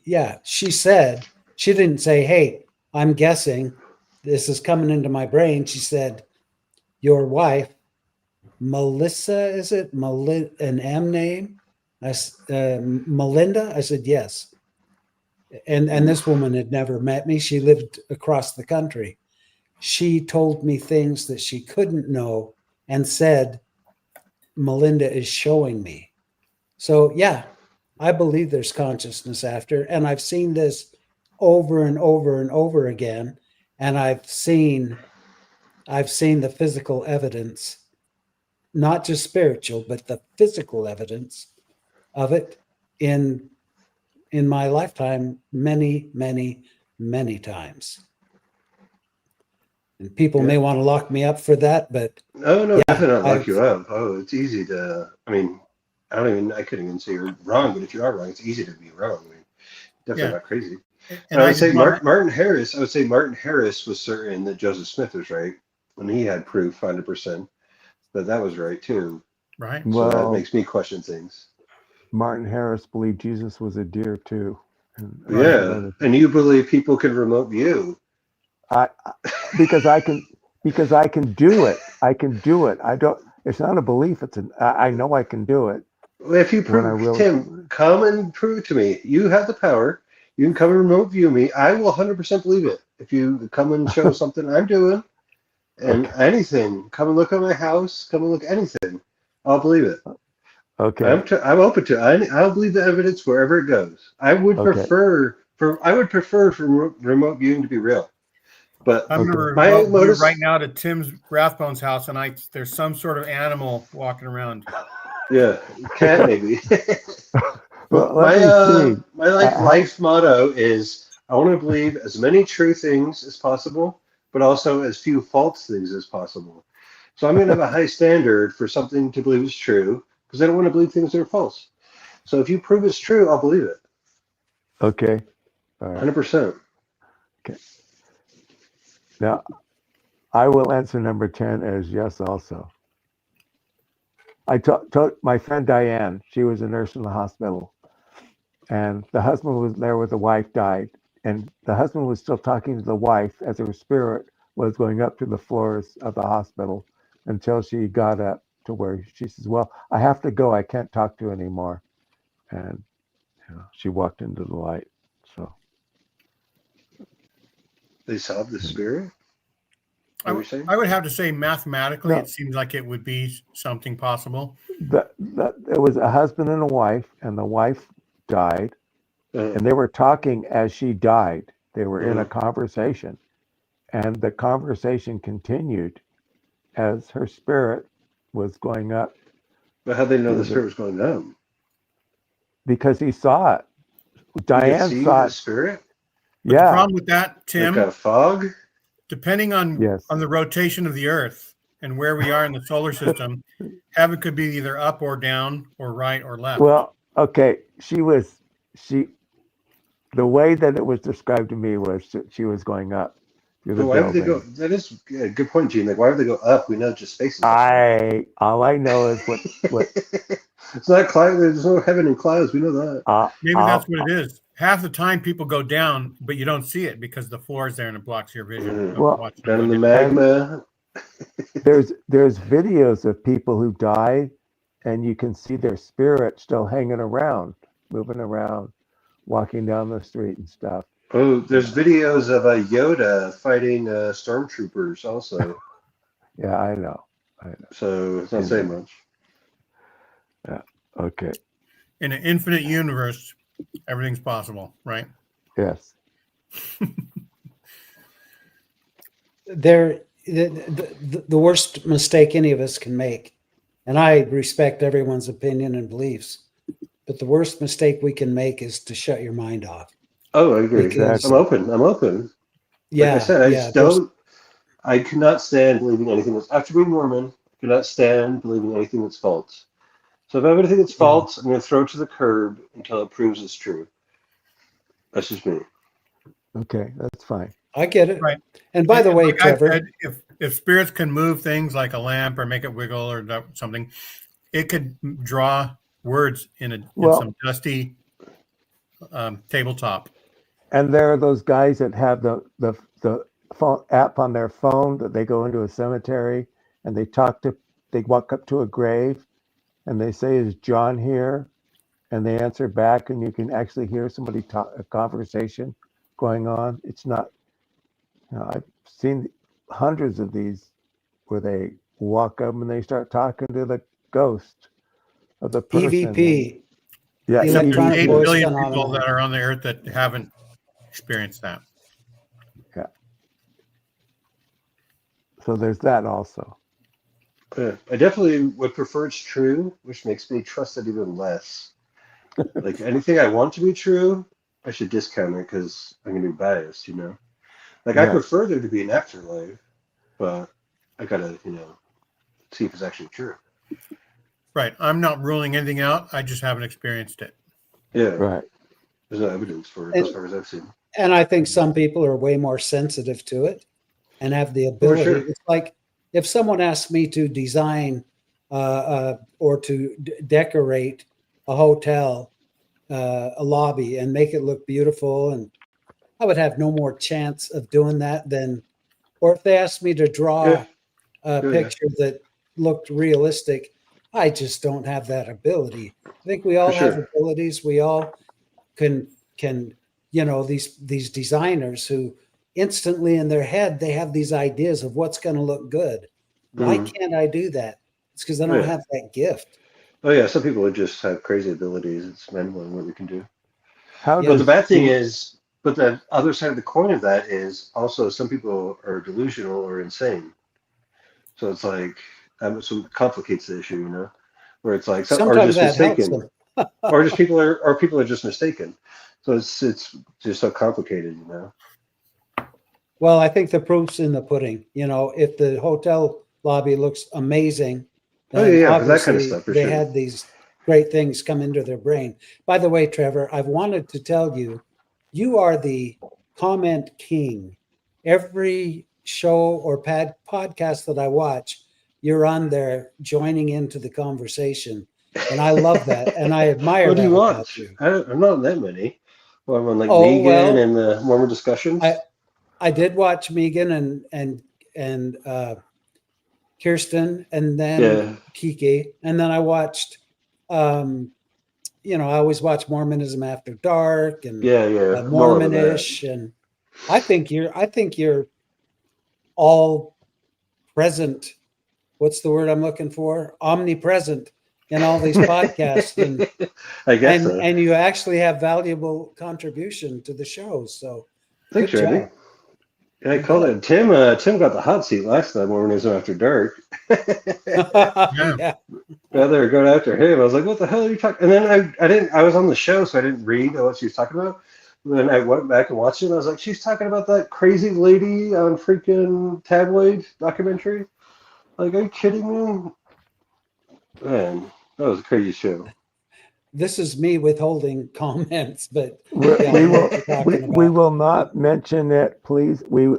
yeah. She said, she didn't say, "Hey, I'm guessing this is coming into my brain." She said, "Your wife, Melissa, is it an M name? Melinda?" I said, "Yes." And this woman had never met me. She lived across the country. She told me things that she couldn't know and said, "Melinda is showing me." So yeah, I believe there's consciousness after, and I've seen this over and over and over again. And I've seen the physical evidence, not just spiritual, but the physical evidence of it in my lifetime many, many, many times. And people may want to lock me up for that, but no, definitely not lock you up. Oh, it's easy to. I mean, I couldn't even say you're wrong, but if you are wrong, it's easy to be wrong. I mean, Definitely Yeah. not crazy. And I I would just say want to, Martin Harris. I would say Martin Harris was certain that Joseph Smith was right, and he had proof 100% that that was right too. right? So that Well, makes me question things. Martin Harris believed Jesus was a deer too. And Right. Yeah, and you believe people can remote view? I because I can do it. I can do it. I don't. It's not a belief. I know I can do it Well, if you when I prove, really. Tim, come and prove it to me. You have the power. You can come and remote view me. I will 100% believe it. If you come and show something I'm doing and Okay. anything, come and look at my house. Come and look at anything. I'll believe it. Okay. I'm open to it. I'll believe the evidence wherever it goes. Okay. I would prefer for remote viewing to be real. But I'm going to Okay. my remote view right modus, now to Tim's Rathbone's house, and there's some sort of animal walking around. yeah, cat maybe. Well, But let me see. my like How? life motto is I want to believe as many true things as possible, but also as few false things as possible. So I'm going to have a high standard for something to believe is true because I don't want to believe things that are false. So if you prove it's true, I'll believe it, Okay. All right. 100%. Okay. Now I will answer number 10 as yes. Also, I told my friend Diane. She was a nurse in the hospital, and the husband was there with the wife died, and the husband was still talking to the wife as her spirit was going up to the floors of the hospital until she got up to where she says, well, I have to go, I can't talk to you anymore. And she walked into the light. So They saw the spirit. I What were you would saying? I would have to say mathematically, it no, seems like it would be something possible. it was a husband and a wife, and the wife died, Uh, and they were talking as she died. They were in a uh, conversation, and the conversation continued as her spirit was going up but how they know the to the spirit was going down? because he saw it. You could Diane see saw the it. spirit But the Yeah. problem with that, like Tim, a fog. depending on Yes. the rotation of the Earth and where we are in the solar system, heaven could be either up or down or right or left. Well, okay. She the way that it was described to me was that she was going up through the But why would they go? building. That is a good point, Gene. Like, why would they go up? We know just space is up there. I all I know is what It's not cloud. There's no heaven in clouds. We know that. Maybe that's what it is. Half the time people go down, but you don't see it because the floor is there and it blocks your vision of well, watching them Down go in the down. and magma. there's videos of people who die, and you can see their spirit still hanging around, moving around, walking down the street and stuff. Oh, there's videos of a Yoda fighting stormtroopers also. Yeah, I know. So it's not And saying much. yeah, okay. In an infinite universe, everything's possible, right? Yes. The worst mistake any of us can make, and I respect everyone's opinion and beliefs, but the worst mistake we can make is to shut your mind off. Oh, I agree. Because I'm open. I'm open. Like I yeah, said, I yeah, just there's don't. I cannot stand believing anything that's after being Mormon. I cannot stand believing anything that's false. So if I have anything that's yeah, false, I'm going to throw it to the curb until it proves it's true. That's just me. Okay, that's fine. I get it. Right. And by the And way, like I Trevor, said, if spirits can move things like a lamp or make it wiggle or something, it could draw words in Well, some dusty tabletop. and there are those guys that have the phone app on their phone that they go into a cemetery and they walk up to a grave and they say, "Is John here?" And they answer back, and you can actually hear somebody talk a conversation going on. It's not. I've seen hundreds of these where they walk up and they start talking to the ghost of the person. And EVP, yeah, Except there's electronic 8 EVP. voice billion people phenomenon. that are on the earth that haven't experienced that. Yeah. So there's that also. Yeah, I definitely would prefer it's true, which makes me trust it even less. Like anything I want to be true, I should discount it because I'm going to be biased, you know? Like I Right. prefer there to be an afterlife, but I gotta, see if it's actually true. Right. I'm not ruling anything out. I just haven't experienced it. Yeah. Right. There's no evidence for it as far as I've seen. And I think some people are way more sensitive to it and have the For ability. sure. It's like if someone asked me to design or to decorate a hotel, a lobby, and make it look beautiful, and I would have no more chance of doing that than, or if they asked me to draw Yeah. a Yeah. picture that looked realistic, I just don't have that ability. I think we all For have sure. abilities. We all can these designers who instantly in their head they have these ideas of what's going to look good. Why Mhm. can't I do that? It's because I Oh don't yeah. have that gift. Oh yeah. Some people would just have crazy abilities. It's mental what we can do. How Yeah. But the does bad thing Steve? is, but the other side of the coin of that is also some people are delusional or insane. So it's like, so it complicates the issue, where it's like, or Sometimes just that helps mistaken, them. or people are just mistaken. So it's just so complicated. Well, I think the proof's in the pudding. If the hotel lobby looks amazing, Oh yeah, then yeah, for that kind of obviously stuff for they sure. had these great things come into their brain. By the way, Trevor, I've wanted to tell you, you are the comment king. Every show or podcast that I watch, you're on there joining into the conversation. And I love that. And I admire What do you that about watch? you. I'm not on that many. Well, I'm on like Oh, Megan well, and the Mormon I, discussions. I did watch Megan and Kirsten, and then Yeah, Kiki, and then I watched. Um, I always watch Mormonism After Dark and yeah, yeah. I'm all over that. Mormonish, and I think you're all present. What's the word I'm looking for? Omnipresent in all these podcasts, and I guess and so. and you actually have valuable contribution to the shows. So, Thanks, good Randy. job. Yeah, I You called bet. it. Tim got the hot seat last time Mormonism After Dark. Yeah. Yeah. Yeah, they were going after him. I was like, "What the hell are you talking?" And then I didn't. I was on the show, so I didn't read what she was talking about. And then I went back and watched it. And I was like, "She's talking about that crazy lady on freaking tabloid documentary." Like, are you kidding me? Man, that was a crazy show. This is me withholding comments, but We, yeah, I we know will what you're talking we about. will not mention it, please. We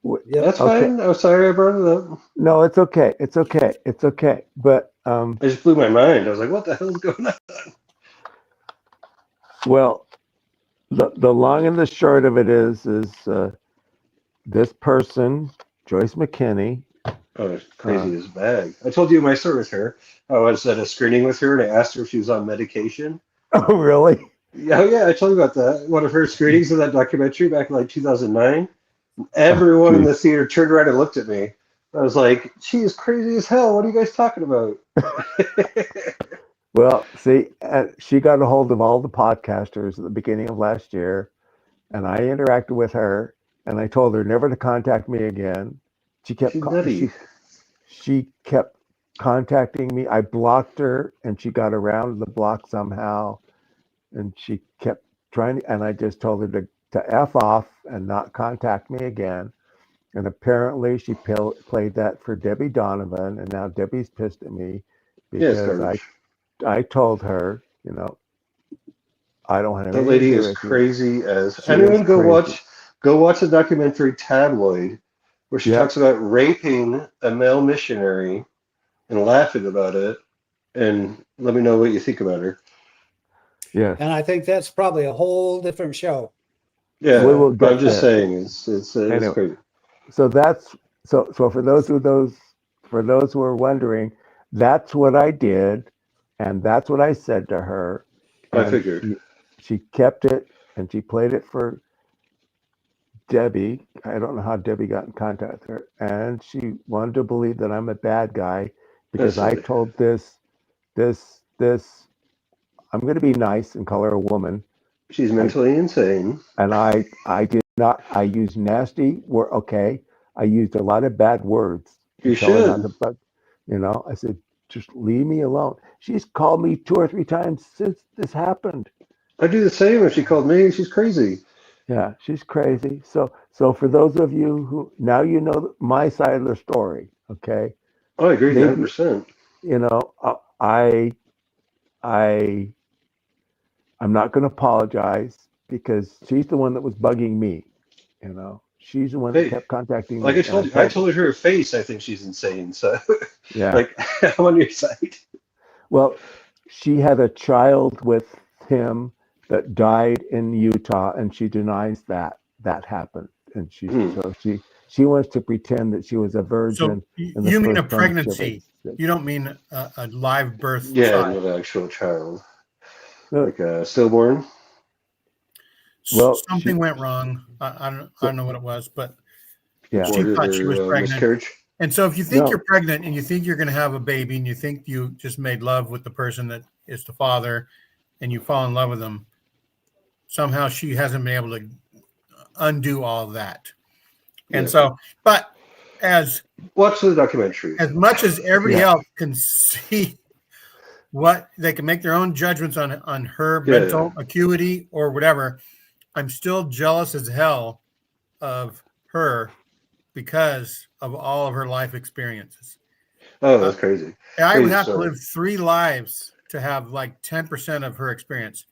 Yep. That's okay. fine. I'm sorry I brought it up. No, it's okay. It's okay. It's okay. But It just blew my mind. I was like, "What the hell is going on?" well, the long and the short of it is this person, Joyce McKinney. Oh, it's crazy as bag. I told you my story with her. I was at a screening with her, and I asked her if she was on medication. Oh, really? Yeah, oh, yeah, I told you about that. One of her screenings of that documentary back in like 2009. Oh, Everyone in the geez. theater turned around and looked at me. I was like, "She is crazy as hell. What are you guys talking about?" Well, see, she got a hold of all the podcasters at the beginning of last year, and I interacted with her, and I told her never to contact me again. She kept She's nutty. she kept contacting me. I blocked her, and she got around the block somehow, and she kept trying. And I just told her to f off and not contact me again. And apparently, she played that for Debbie Donovan, and now Debbie's pissed at me Yeah, it's because garbage. I told her, I don't have That anything to lady do is with you. crazy as She is anyone crazy. go watch the documentary Tabloid where she Yep. talks about raping a male missionary and laughing about it and let me know what you think about her. Yes. And I think that's probably a whole different show. We Yeah, will but I'm get just there. saying it's Anyway, crazy. so for those who are wondering, that's what I did, and that's what I said to her, I and figured. she kept it and she played it for Debbie. I don't know how Debbie got in contact with her, and she wanted to believe that I'm a bad guy That's because I silly. told this I'm going to be nice and call her a woman. She's I mentally insane. and I did not. I used nasty word. Okay, I used a lot of bad words to You tell her not should. to bug. I said, just leave me alone. She's called me 2 or 3 times since this happened. I'd do the same if she called me. She's crazy. Yeah, she's crazy. So for those of you who now my side of the story, okay, Oh, I agree with you maybe 100%. you know I I I'm not going to apologize because she's the one that was bugging me. You know, she's the one that Hey, kept contacting like me. I And told you, I told her to her face. I think she's insane. So, yeah. like, I'm on your side. Well, she had a child with him that died in Utah, and she denies that happened. And Hmm. she wants to pretend that she was a So virgin in the you mean a first bunch of pregnancy? You don't mean a live birth Yeah, child. not an actual child, No, like a stillborn. well, Something went wrong. I don't know what it was, but yeah, she Aborted thought she was or pregnant. miscarriage. And so if you think no, you're pregnant and you think you're going to have a baby and you think you just made love with the person that is the father and you fall in love with them, somehow she hasn't been able to undo all of that. And Yeah. so, but as Watch the documentary. much as everybody yeah, else can see what they can make their own judgments on her Yeah. mental acuity or whatever, I'm still jealous as hell of her because of all of her life experiences. Oh, that's crazy. I would Crazy have to story. live 3 lives to have like 10% of her experience.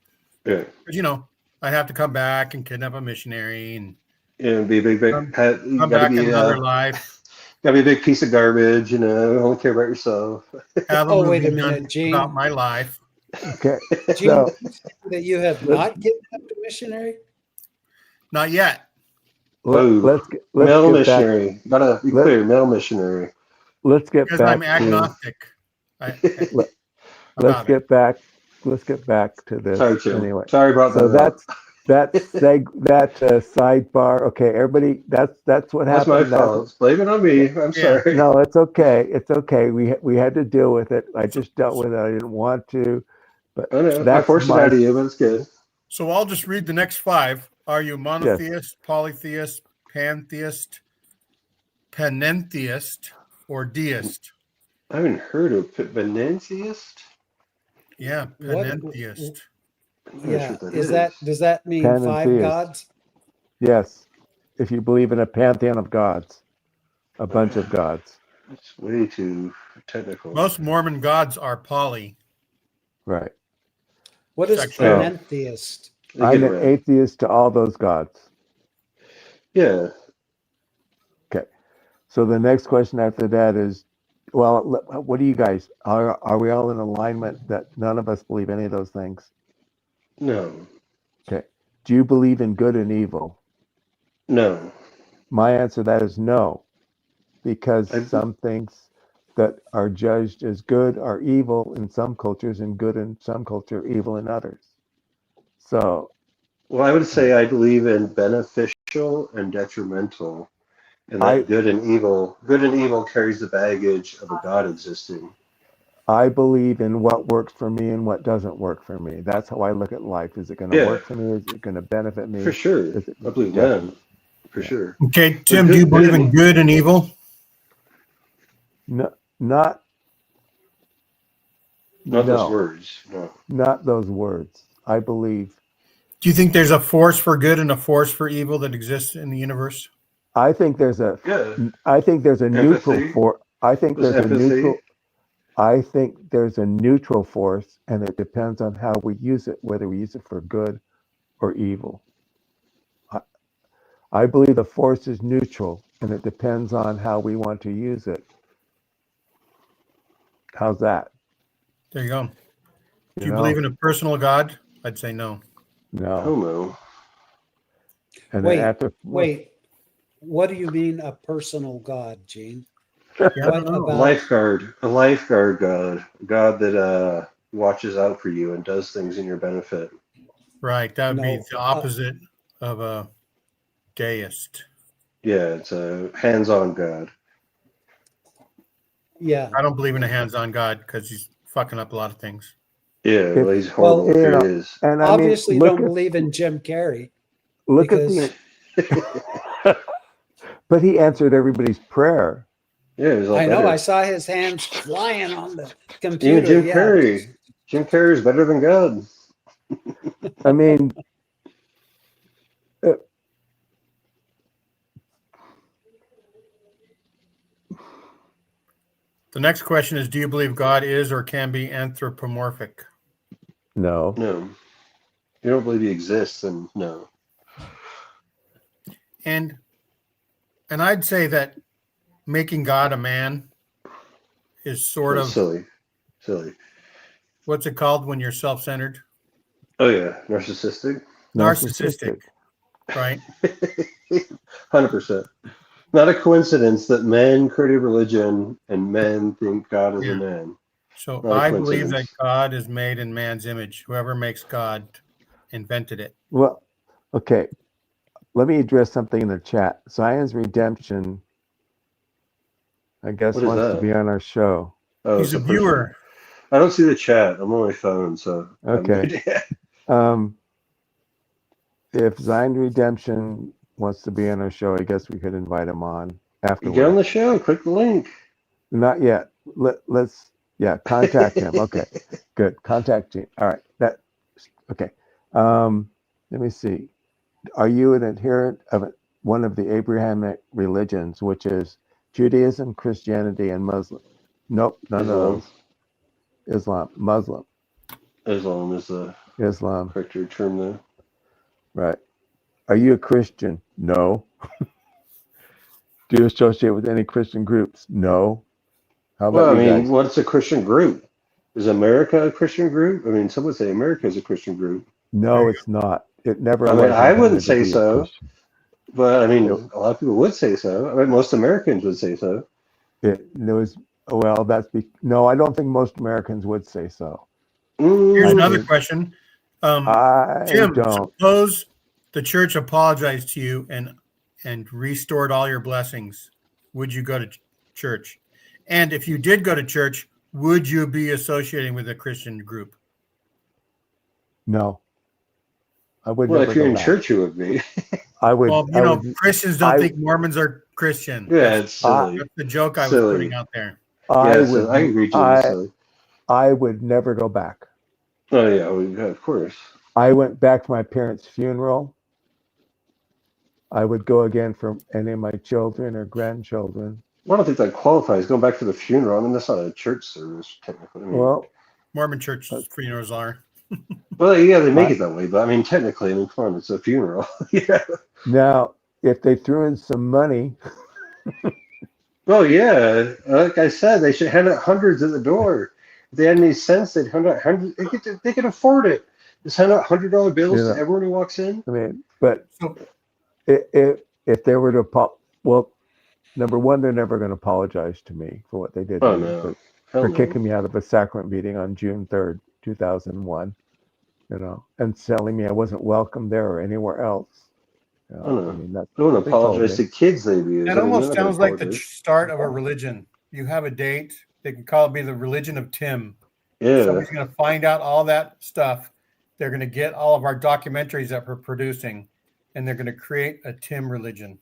Yeah. But you know, I'd have to come back and kidnap a missionary and And be a big, big. come, You come got to back in be, another life, gotta be a big piece of garbage. You know, only care about yourself. have a Oh, wait movie a done minute, about Gene. my life. okay. Gene, So that you have let, not kidnapped a missionary? Not yet, Oh, let's male get back. missionary. Gotta be Let clear, male missionary. let's get because I'm back to agnostic I, let, let's about it. get back let's get back to this Sorry, Tim. anyway. Sorry about So that up. that sidebar. Okay, everybody, that's what That's my happened. That's fault. Blame it on me. I'm Yeah. sorry. no, it's okay. It's okay. We had to deal with it. I just dealt with it. I didn't want to, but I know. I that's forced it my out of you, but it's good. So I'll just read the next 5. Are you yes. monotheist, polytheist, pantheist, panentheist, or deist? I haven't heard of Venantiist. Yeah, What? panentheist. I'm not sure Yeah. what that Is is. that, does that mean 5 Panentheist. gods? Yes. If you believe in a pantheon of gods, a bunch of gods. It's way too technical. Most Mormon gods are poly. Right. What is Sexual. So panentheist? They get I'm an around. atheist to all those gods. Yeah. Okay. So the next question after that is, well, what do you guys, are we all in alignment that none of us believe any of those things? No. Okay. Do you believe in good and evil? No. My answer to that is no, because I, some things that are judged as good are evil in some cultures and good in some culture, evil in others. So, well, I would say I believe in beneficial and detrimental, and I that good and evil carries the baggage of a God existing. I believe in what works for me and what doesn't work for me. That's how I look at life. Is it going to Yeah, work for me? Is it going to benefit for me? sure. Is it I believe definitely? that for Yeah. sure. Okay, But Tim, do you good believe in and good and evil? No, not not those no, words. No. not those words. I believe. Do you think there's a force for good and a force for evil that exists in the universe? I think there's a. Yeah. I think there's a neutral Empathy. for. I think There's there's a empathy. neutral. I think there's a neutral force, and it depends on how we use it, whether we use it for good or evil. I, I believe the force is neutral, and it depends on how we want to use it. How's that? There you go. Do You you believe know? in a personal God? I'd say no. No. Oh no. And then Wait, after, wait. What do you mean a personal God, Gene? Yeah, I don't What know. about? A lifeguard God, a God that watches out for you and does things in your benefit. Right, that would be No. the opposite of a deist. Yeah, it's a hands-on God. Yeah. I don't believe in a hands-on God because he's fucking up a lot of things. Yeah, if well, he's horrible. Well, you Here he know, is. and I mean, obviously, you don't believe in Jim Carrey look at because but he answered everybody's prayer. Yeah, he's all I know I better. saw his hands flying on the Even computer. Jim Yeah. Carrey. Jim Carrey is better than God. I mean, uh, The next question is, do you believe God is or can be anthropomorphic? no, No. you don't believe he exists, then no. And I'd say that making God a man is sort That's of silly. what's it called when you're self-centered? Oh yeah, narcissistic. Narcissistic, right? 100%. Not a coincidence that men created religion and men think God is a Yeah. man. So Not a I believe that coincidence. God is made in man's image. Whoever makes God invented it. Well, okay. Let me address something in the chat. Zion's Redemption, I guess, What is wants to that? be on our show. Oh, He's it's a person. viewer. I don't see the chat. I'm on my phone, so I have no Okay. idea. If Zion Redemption wants to be on our show, I guess we could invite him on Get on afterwards. the show. Click the link. Not yet. Let's contact him. Okay, good. Contact him. All right. Okay. Let me see. Are you an adherent of one of the Abrahamic religions, which is Judaism, Christianity, and Muslim? Nope, none of Islam. those. Islam, Muslim, Islam is the Islam. correct term, though. Right. Are you a Christian? No. Do you associate with any Christian groups? No. How about Well, I you mean, guys? what's a Christian group? Is America a Christian group? I mean, some would say America is a Christian group. No, it's not. It never I mean, was I wouldn't intended to say be a so, Christian. but I mean, It, a lot of people would say so. I mean, most Americans would say so. it was, well, no, I don't think most Americans would say so. Here's I another think, question. I Tim, don't. suppose the church apologized to you and restored all your blessings. Would you go to church? And if you did go to church, would you be associating with a Christian group? No. I would Well, never if you're go in back. church, you would be. Well, Christians don't think Mormons are Christian. Yeah, it's silly. That's the joke I was putting out there. I agree, Jim. It's silly. I would never go back. Oh yeah, well, yeah, of course. I went back to my parents' funeral. I would go again for any of my children or grandchildren. Well, I don't think that qualifies. Going back for the funeral. I mean, that's not a church service, technically. I mean, Well, Mormon church funerals are. well, yeah, they make it that way, but I mean, technically, I mean, come on, it's a funeral. Yeah. now, if they threw in some money, Well, yeah, like I said, they should hand out hundreds at the door. If they had any sense, they'd hand out hundreds. They could afford it. Just hand out $100 bills to everyone who walks in. I mean, but if they were to well, number one, they're never going to apologize to me for what they did to me for kicking me out of a sacrament meeting on June 3rd, 2001, and telling me I wasn't welcome there or anywhere else. I mean, they don't apologize to kids they abuse. That almost sounds like the start of a religion. You have a date. They can call it the religion of Tim. Yeah. Somebody's going to find out all that stuff. They're going to get all of our documentaries that we're producing, and they're going to create a Tim religion.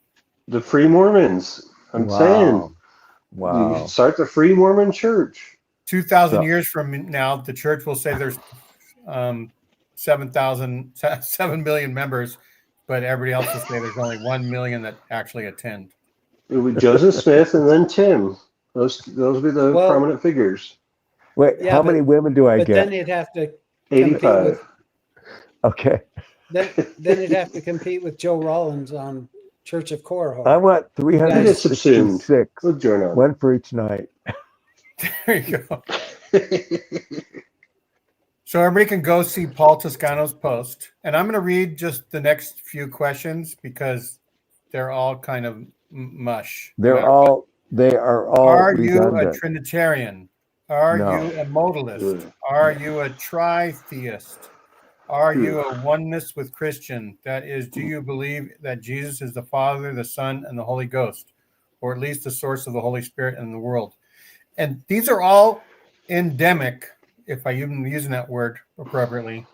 The Free Mormons. I'm saying. Wow. You start the Free Mormon Church. 2,000 years from now, the church will say there's 7 million members, but everybody else will say there's only 1 million that actually attend. It would be Joseph Smith and then Tim. Those would be the prominent figures. Wait, how many women do I get? But then you'd have to 85. Okay. Then you'd have to compete with Joe Rollins on Church of Korah. I want 366. One for each night. There you go. So everybody can go see Paul Toscano's post. And I'm going to read just the next few questions because they're all kind of mush. They are all Are redundant. you a Trinitarian? Are you a modalist? Are you a tritheist? Are you a oneness with Christian? That is, do you believe that Jesus is the Father, the Son, and the Holy Ghost, or at least the source of the Holy Spirit in the world? And these are all endemic, if I even using that word appropriately,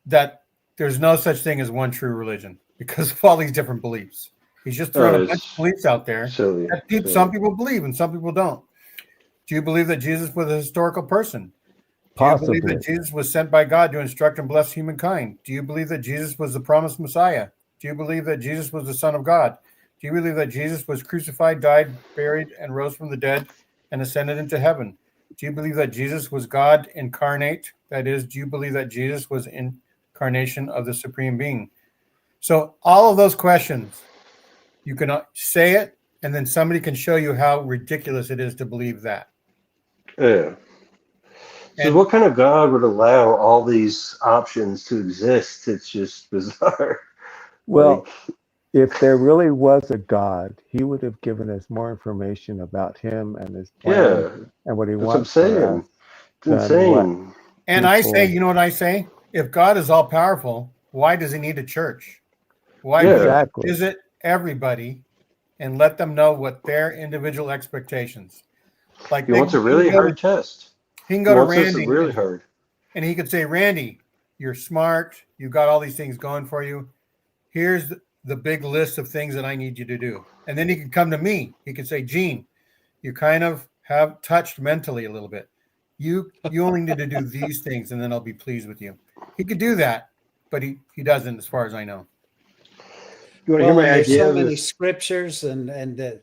that there's no such thing as one true religion because of all these different beliefs. He's just throwing a bunch of beliefs out there that some people believe and some people don't. Do you believe that Jesus was a historical person? Do you believe that Jesus was sent by God to instruct and bless humankind? Do you believe that Jesus was the promised Messiah? Do you believe that Jesus was the Son of God? Do you believe that Jesus was crucified, died, buried, and rose from the dead and ascended into heaven? Do you believe that Jesus was God incarnate? That is, do you believe that Jesus was incarnation of the Supreme Being. So all of those questions, you can say it, and then somebody can show you how ridiculous it is to believe that. Yeah. So And what kind of God would allow all these options to exist? It's just bizarre. Well, Like, if there really was a God, he would have given us more information about him and his plan yeah, and what he that's what I'm wants for us saying. It's than what insane. I say, people you know what I say? If God is all powerful, why does he need a church? Why Yeah. exactly. visit everybody and let them know what their individual expectations? Like He wants a really hard test. he can He go to wants us to Randy really hard. and he could say, Randy, you're smart. You got all these things going for you. Here's the big list of things that I need you to do. And then he could come to me. He could say, Gene, you kind of have touched mentally a little bit. You only need to do these things, and then I'll be pleased with you. He could do that, but he doesn't, as far as I know. You want to hear Well, my and there's idea so of many this? scriptures and the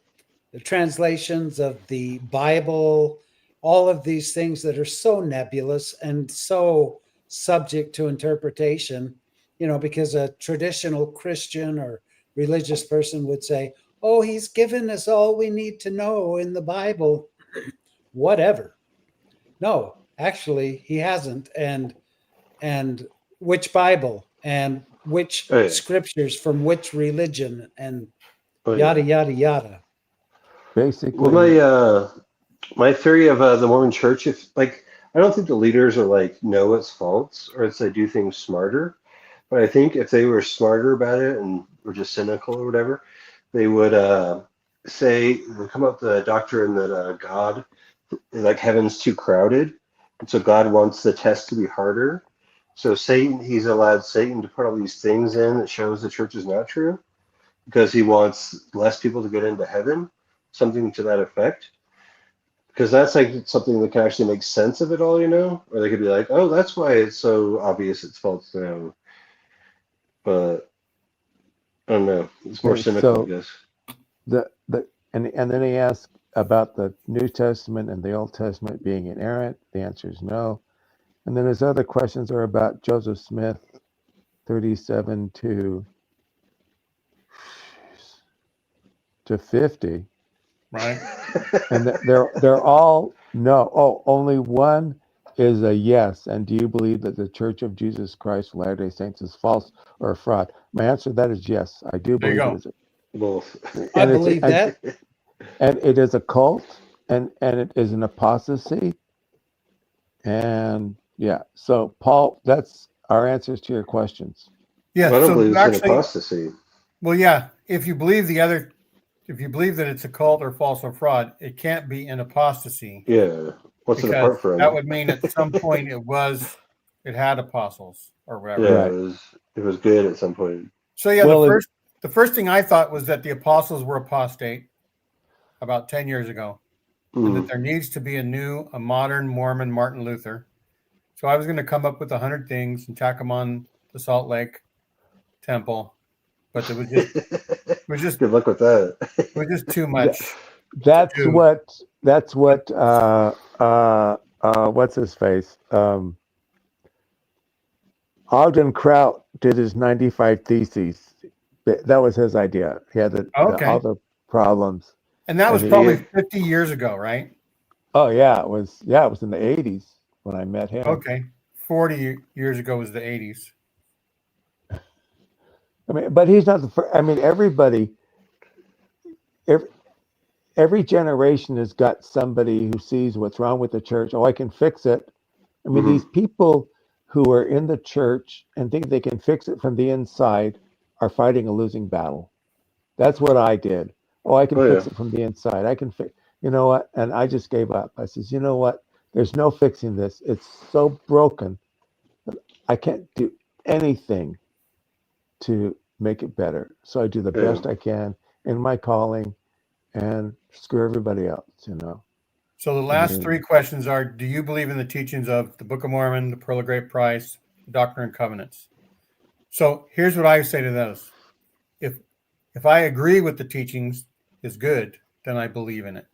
translations of the Bible, all of these things that are so nebulous and so subject to interpretation, because a traditional Christian or religious person would say, oh, he's given us all we need to know in the Bible, whatever. No, actually, he hasn't. And which Bible and which Oh yeah. scriptures from which religion and Oh yada, yeah. yada, yada. Well, basically my theory of the Mormon Church, if like, I don't think the leaders are like know its faults or it's they do things smarter, but I think if they were smarter about it and were just cynical or whatever, they would say they come up with the doctrine that God, like heaven's too crowded, and so God wants the test to be harder. So Satan, he's allowed Satan to put all these things in that shows the church is not true because he wants less people to get into heaven, something to that effect. Because that's like something that can actually make sense of it all, or they could be like, oh, that's why it's so obvious it's false now. But I don't know. It's more okay, cynical, I so guess. and then he asked about the New Testament and the Old Testament being inerrant. The answer is no. And then his other questions are about Joseph Smith, 37 to 50, Right? and they're all no. Oh, only one is a yes. And do you believe that the Church of Jesus Christ of Latter-day Saints is false or a fraud? My answer to that is yes. I do There you believe it go. is, Both. I and it's believe that. and it is a cult, and it is an apostasy. And yeah, so Paul, that's our answers to your questions. Yeah. Well, I don't So believe you it's an actually, apostasy. well, yeah. If you believe that it's a cult or false or fraud, it can't be an apostasy Yeah. What's it because apart that from? would mean at some point it had apostles or whatever. Yeah, Right. it was good at some point. So yeah, Well, the first thing I thought was that the apostles were apostate about 10 years ago, and that Mm. there needs to be a modern Mormon Martin Luther. So I was going to come up with 100 things and tack them on the Salt Lake Temple, but Good luck with that. it was just too th- much to that's do. what what's his face? Ogden Kraut did his 95 theses. That was his idea. He had all Okay, the problems. and that And was he, probably 50 years ago, right? oh yeah, it was in the 80s when I met him. Okay, 40 years ago was the 80s. I mean, but he's not the first. I mean, every, every generation has got somebody who sees what's wrong with the church. Oh, I can fix it. I mean, Hmm. these people who are in the church and think they can fix it from the inside are fighting a losing battle. That's what I did. Oh, I can Oh yeah. fix it from the inside. I can fix, you know what? And I just gave up. I says, you know what? There's no fixing this. It's so broken. I can't do anything to make it better. So I do the Yeah. best I can in my calling and screw everybody else. So the I last mean, three questions are: do you believe in the teachings of the Book of Mormon, the Pearl of Great Price, the Doctrine and Covenants? So here's what I say to those: if I agree with the teachings is good, then I believe in it.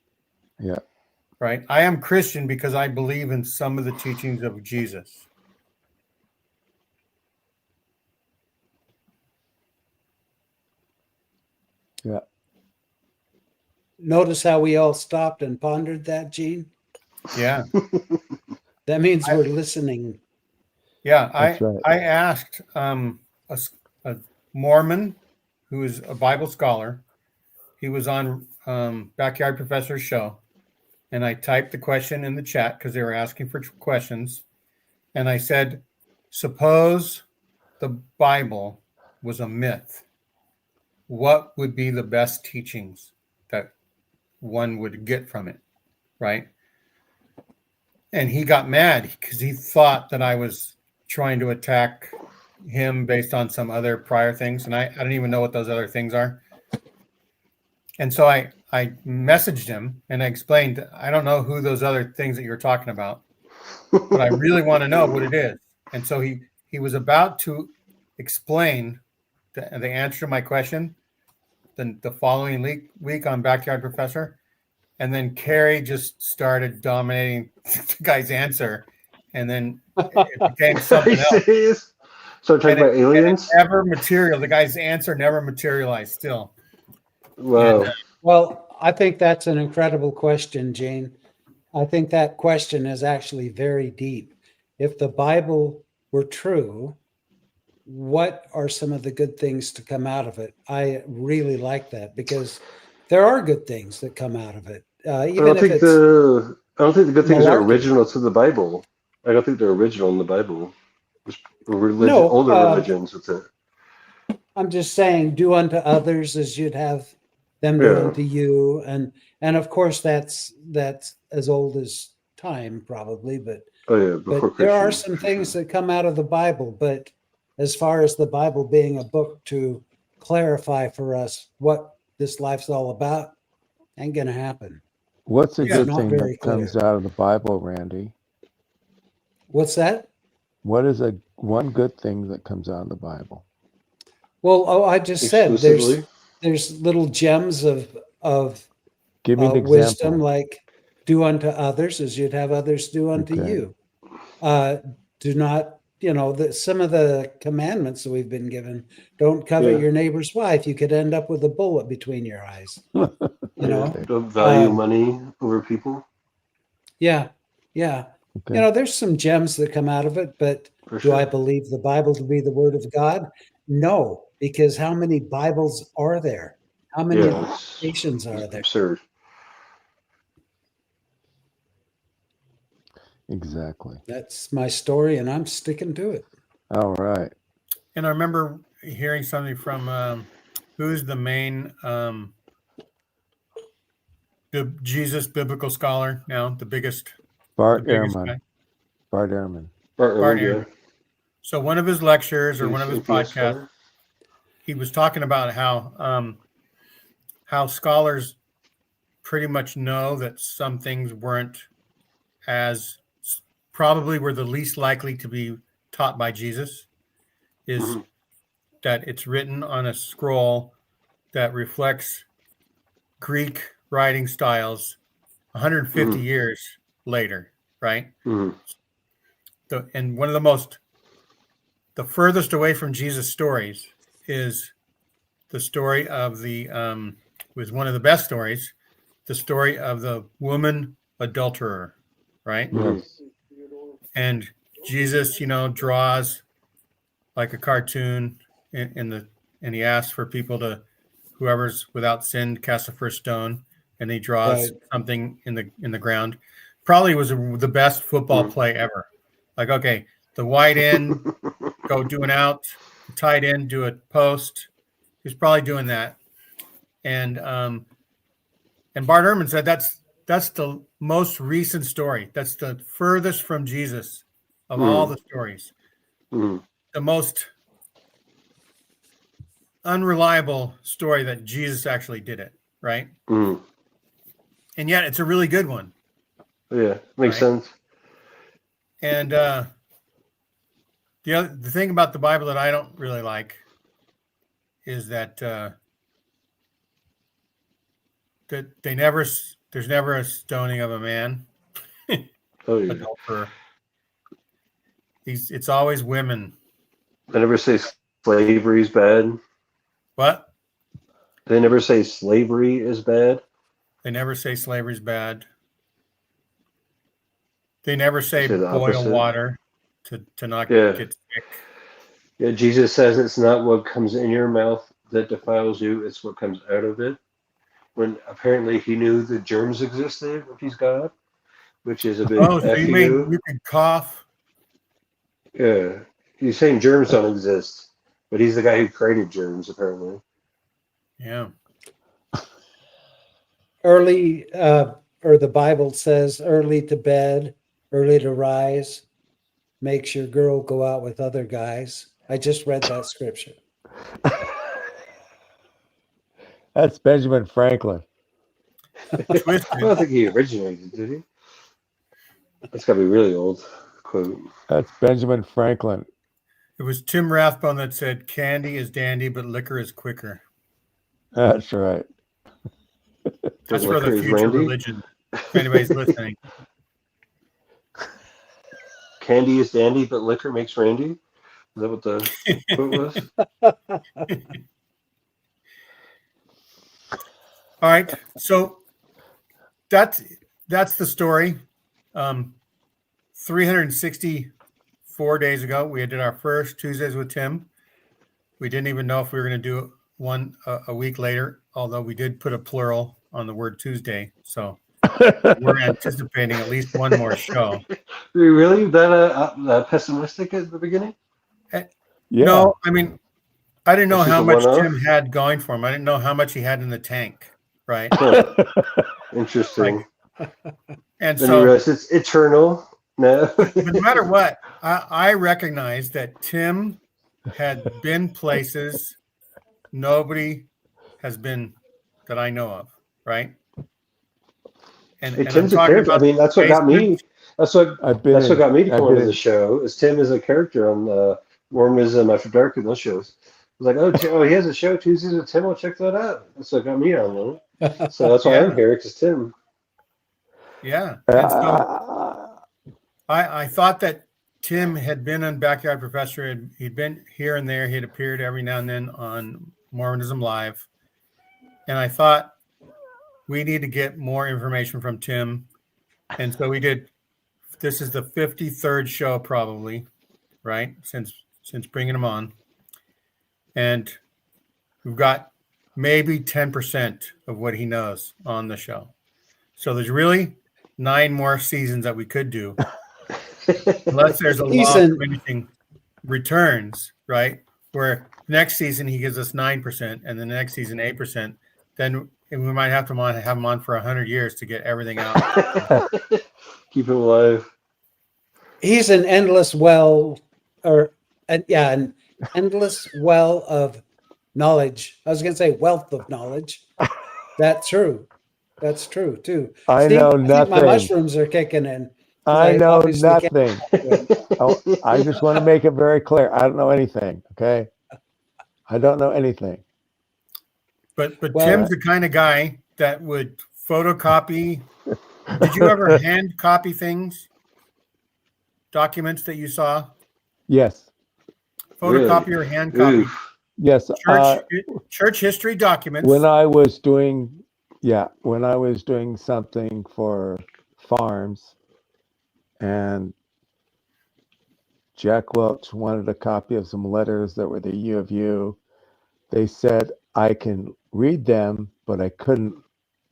yeah. Right? I am Christian because I believe in some of the teachings of Jesus. Yeah. Notice how we all stopped and pondered that, Gene? Yeah. That means we're listening. Yeah. That's right. I asked a Mormon who is a Bible scholar. He was on Backyard Professor's show. And I typed the question in the chat because they were asking for questions. And I said, suppose the Bible was a myth. What would be the best teachings that one would get from it? Right. And he got mad because he thought that I was trying to attack him based on some other prior things. And I don't even know what those other things are. And so I messaged him and I explained, I don't know who those other things that you're talking about, but I really want to know what it is. And so he was about to explain the answer to my question the following week on Backyard Professor. And then Carrie just started dominating the guy's answer. And then it became something else. So talking about aliens? The guy's answer never materialized still. Wow. And, Well, I think that's an incredible question, Gene. I think that question is actually very deep. If the Bible were true, what are some of the good things to come out of it? I really like that because there are good things that come out of it. I don't think the good things are original to the Bible. I don't think they're original in the Bible. There's older religions with it. I'm just saying, do unto others as you'd have them do unto you, and of course that's as old as time probably, but there are some things that come out of the Bible. But as far as the Bible being a book to clarify for us what this life's all about, ain't gonna happen. What's a good thing that comes out of the Bible, Randy? What's that? What is one good thing that comes out of the Bible? Well, I just said there's little gems of give me an wisdom, like do unto others as you'd have others do unto you. Do not, some of the commandments that we've been given. Don't covet your neighbor's wife. You could end up with a bullet between your eyes. Don't value money over people. Yeah. There's some gems that come out of it, but do I believe the Bible to be the word of God? No, because how many Bibles are there? How many nations are there? Absurd. Exactly. That's my story, and I'm sticking to it. All right. And I remember hearing something from who's the main Jesus biblical scholar now, the biggest Bart Ehrman. Bart Ehrman. So one of his lectures or one of his podcasts, he was talking about how scholars pretty much know that some things probably were the least likely to be taught by Jesus, is that it's written on a scroll that reflects Greek writing styles 150 years later, right? And one of the furthest away from Jesus stories is the story of was one of the best stories, the story of the woman adulterer, right? Yes. And Jesus, draws like a cartoon and he asks for people whoever's without sin, cast the first stone, and he draws something in the ground. Probably was the best football play ever. Like, okay, the wide end, go do an out, the tight end, do a post. He's probably doing that. And Bart Ehrman said that's the most recent story. That's the furthest from Jesus of all the stories. The most unreliable story that Jesus actually did it, right? And yet it's a really good one. Yeah, makes sense. And the thing about the Bible that I don't really like is that there's never a stoning of a man. Adulterer. It's always women. They never say slavery's bad. What? They They never say slavery is bad. They never say slavery's bad. They never say Say the boil opposite. water to not Yeah. get sick. Yeah, Jesus says it's not what comes in your mouth that defiles you, it's what comes out of it. When apparently he knew the germs existed if he's God, which is a big Oh, so F you mean you. you can cough? Yeah. He's saying germs don't exist, but he's the guy who created germs, apparently. Yeah. Early, or the Bible says, early to bed, early to rise, makes your girl go out with other guys. I just read that scripture. That's Benjamin Franklin. I Twisted. don't think he originated, did he? That's got to be really old quote. That's Benjamin Franklin. It was Tim Rathbone that said, "Candy is dandy, but liquor is quicker." That's right. That's But for the liquor is future Randy. religion. If anybody's listening. Candy is dandy, but liquor makes Randy. Is that what the quote was? All right. So that's the story. 364 days ago, we did our first Tuesdays with Tim. We didn't even know if we were going to do one a week later, although we did put a plural on the word Tuesday. So we're anticipating at least one more show. Were you really that pessimistic at the beginning? Yeah. No, I mean, I didn't know This is how a much one-off? Tim had going for him. I didn't know how much he had in the tank, right? Huh. Interesting. And Then you so, realize it's eternal. No. but no matter what, I recognize that Tim had been places nobody has been that I know of, right? And Hey, and I'm Tim's a talking character. I about mean, that's what got me. basement. That's what I've been that's what in. got me to I've come been onto the in. show. Is Tim is a character on Mormonism After Dark in those shows. I was like, oh, he has a show Tuesdays with Tim. I'll check that out. That's what got me on there. So that's why I'm Yeah, here, because Tim. yeah. And so Uh, I thought that Tim had been on Backyard Professor. He'd been here and there. He'd appeared every now and then on Mormonism Live. And I thought we need to get more information from Tim. And so we did. This is the 53rd show, probably, right? Since bringing him on. And we've got maybe 10% of what he knows on the show. So there's really 9 more seasons that we could do, unless there's a law of Ethan, diminishing returns, right? Where next season he gives us 9% and the next season 8%. Then we might have to have him on for 100 years to get everything out. Keep him alive. he's an endless well, an endless well of knowledge. I was going to say wealth of knowledge. That's true. That's true too. I See, know I think my nothing. mushrooms are kicking in. I know obviously can't- nothing. Oh, I just want to make it very clear. I don't know anything. Okay. I don't know anything. But Well, Tim's the kind of guy that would photocopy. Did you ever hand copy things? Documents that you saw? Yes. Photocopy Really? or hand copy? Oof. Yes. Church history documents. When I was doing something for farms, and Jack Welch wanted a copy of some letters that were the U of U, they said I can read them, but I couldn't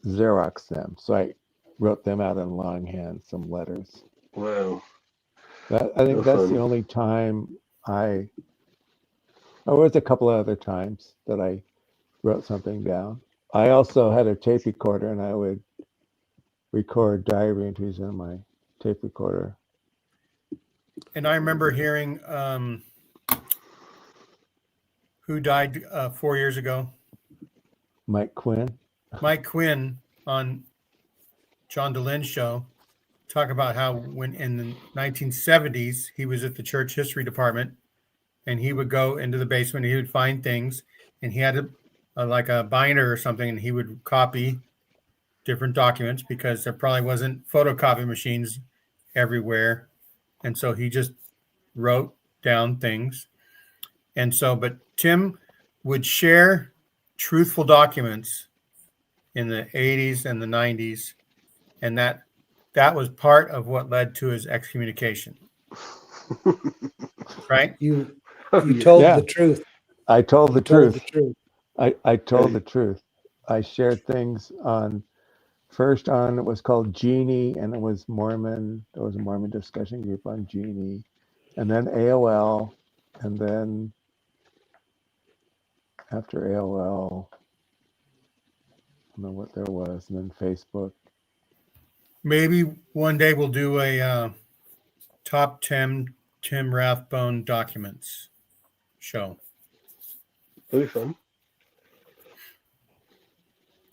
Xerox them. So I wrote them out in longhand, some letters. Wow. I think No that's fun. the only time there was a couple of other times that I wrote something down. I also had a tape recorder, and I would record diary entries in my tape recorder. And I remember hearing who died 4 years ago? Mike Quinn. Mike Quinn on John DeLynne's show talk about how when in the 1970s he was at the church history department, and he would go into the basement and he would find things, and he had like a binder or something, and he would copy different documents because there probably wasn't photocopy machines everywhere, and so he just wrote down things. And so, but Tim would share truthful documents in the 80s and the 90s, and that was part of what led to his excommunication. Right? You Oh, you yeah. told Yeah. the truth. I told You the told truth. the truth. I told Hey. the truth. I shared things on it was called Genie, and it was Mormon. There was a Mormon discussion group on Genie, and then AOL, and then after AOL, I don't know what there was, and then Facebook. Maybe one day we'll do a top 10 Tim Rathbone documents show. That'd be fun.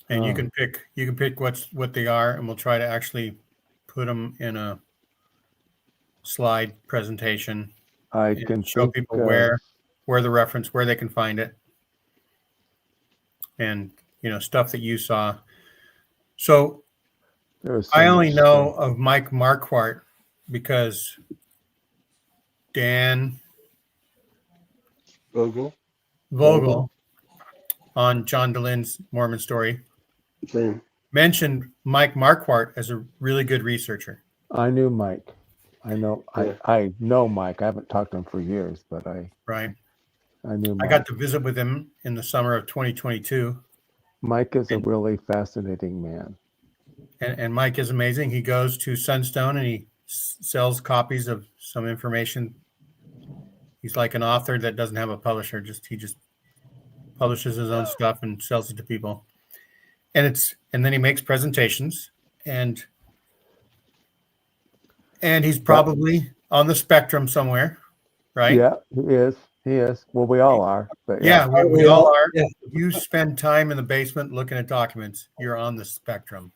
And you Oh. can pick what they are, and we'll try to actually put them in a slide presentation I and can show think people of, where the reference, where they can find it, and stuff that you saw. So there was so I only much know stuff. of Mike Marquardt because Dan Vogel. Vogel on John DeLynne's Mormon Story Same. mentioned Mike Marquardt as a really good researcher. I knew Mike. I know Yeah. I know Mike. I haven't talked to him for years, but I Right. knew I Mike. got to visit with him in the summer of 2022. Mike is a And- really fascinating man. And Mike is amazing. He goes to Sunstone and he sells copies of some information. He's like an author that doesn't have a publisher. He just publishes his own stuff and sells it to people. And then he makes presentations, and he's probably on the spectrum somewhere, right? Yeah, he is. He is. Well, we all are. But Yeah, yeah, we all are. Yeah. If you spend time in the basement looking at documents, you're on the spectrum.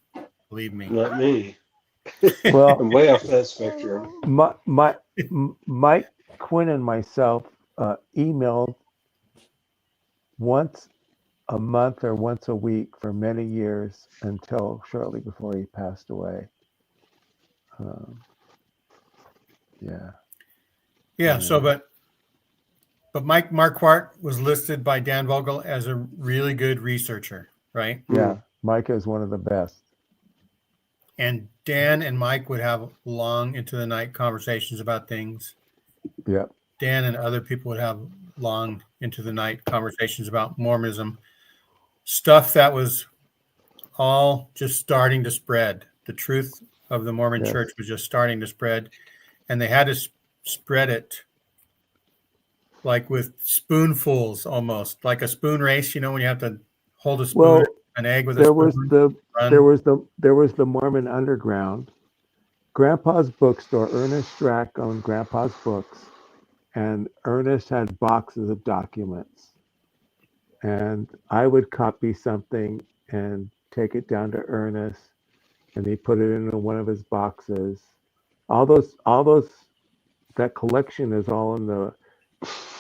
Believe me. Not me. well, I'm way off that spectrum. Mike Quinn and myself emailed once a month or once a week for many years until shortly before he passed away. Yeah. Yeah. So, but Mike Marquardt was listed by Dan Vogel as a really good researcher, right? Yeah. Mike is one of the best. And Dan and Mike would have long into the night conversations about things. Yep. Dan and other people would have long into the night conversations about Mormonism, stuff that was all just starting to spread. The truth of the Mormon Yes. church was just starting to spread, and they had to spread it like with spoonfuls, almost like a spoon race. When you have to hold a spoon, Well, an egg with a there spoon. was the Mormon Underground. Grandpa's bookstore, Ernest Strack owned Grandpa's books, and Ernest had boxes of documents. And I would copy something and take it down to Ernest, and he put it into one of his boxes. That collection is all in the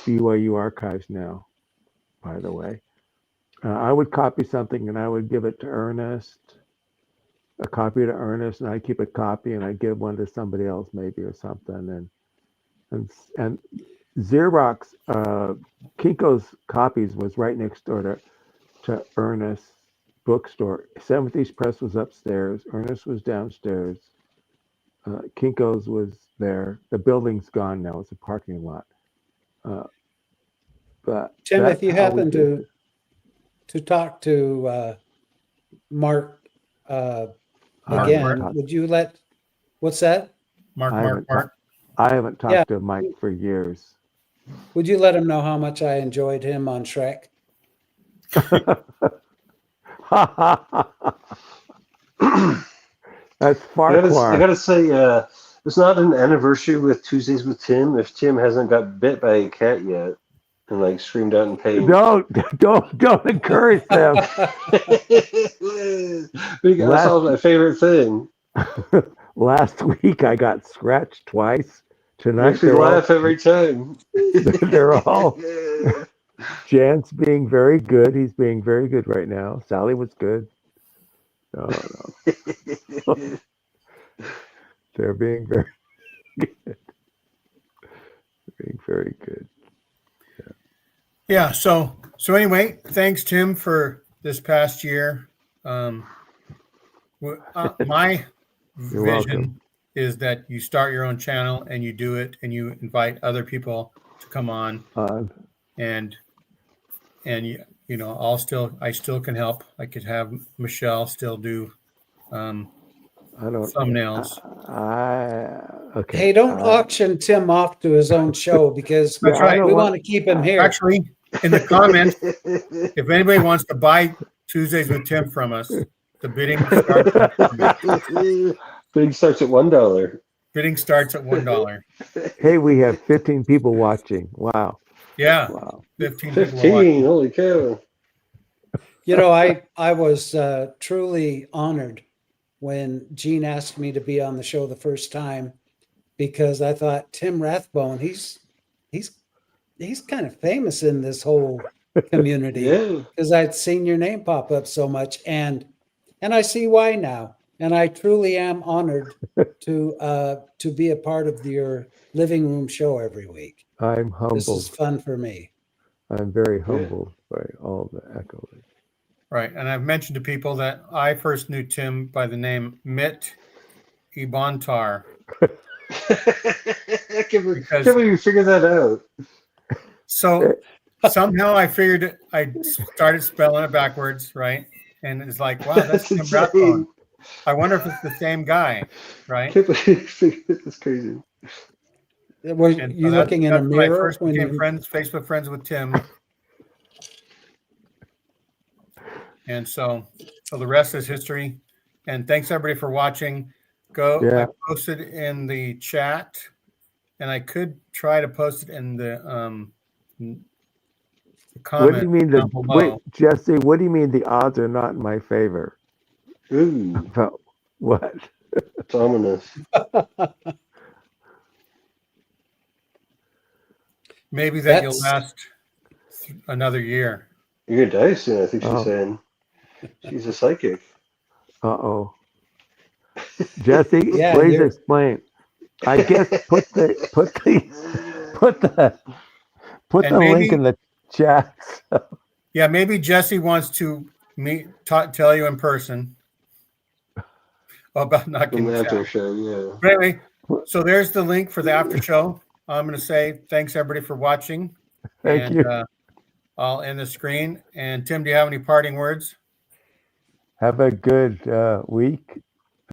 BYU archives now, by the way. I would copy something and I would give it to Ernest, a copy to Ernest, and I'd keep a copy and I'd give one to somebody else maybe or something. And Xerox, Kinko's Copies was right next door to Ernest's bookstore. Seventh East Press was upstairs. Ernest was downstairs. Kinko's was there. The building's gone now. It's a parking lot. But Tim, that's if you how we happen did it. to talk to Mark Mark again, Mark. would you let? What's that? Mark I haven't Marquardt. I haven't talked Yeah. to Mike for years. Would you let him know how much I enjoyed him on Shrek? That's I Farquhar. gotta say, it's not an anniversary with Tuesdays with Tim if Tim hasn't got bit by a cat yet and like screamed out in pain. Don't encourage them. That's all my favorite thing. Last week I got scratched twice. Tonight Makes me laugh every time. they're all Jan's being very good. He's being very good right now. Sally was good. No. They're being very good. Being very good. Yeah. So So anyway, thanks, Tim, for this past year. My You're vision welcome. is that you start your own channel and you do it and you invite other people to come on and you know, I still can help. I could have Michelle still do I don't. thumbnails. Okay. Hey, don't auction Tim off to his own show because That's right. we want to keep him here. Actually, in the comments, if anybody wants to buy Tuesdays with Tim from us, the bidding starts Bidding starts at $1. bidding starts at $1. Hey, we have 15 people watching. Wow. Yeah, Wow. 15 people 15, watching. holy cow. You know, I was truly honored when Gene asked me to be on the show the first time because I thought Tim Rathbone, he's kind of famous in this whole community Yeah. because I'd seen your name pop up so much, and I see why now. And I truly am honored to be a part of your living room show every week. I'm This is humbled. fun for me. I'm very humbled by all the echoing. Right. And I've mentioned to people that I first knew Tim by the name Mitt Ibantar. I can't believe you figured that out. So somehow I started spelling it backwards, right? And it's like, wow, that's Tim insane. Rathbone. I wonder if it's the same guy, I right? can't believe you figured it. That's crazy. Were And you so looking in a that's when I mirror first when became you? Facebook friends with Tim. And so the rest is history. And thanks everybody for watching. I posted in the chat, and I could try to post it in the comment. What do you mean wait, Jesse? What do you mean the odds are not in my favor? Ooh, About what? it's ominous. Maybe that you'll last another year. You're gonna die soon, I think she's saying. She's a psychic. Uh-oh. Jesse, Yeah, please explain. I guess put the link in the chat. Yeah, maybe Jesse wants to tell you in person about knocking the the after show. Yeah. But anyway, so there's the link for the after show. I'm going to say thanks everybody for watching. Thank you. I'll end the screen. And Tim, do you have any parting words? Have a good week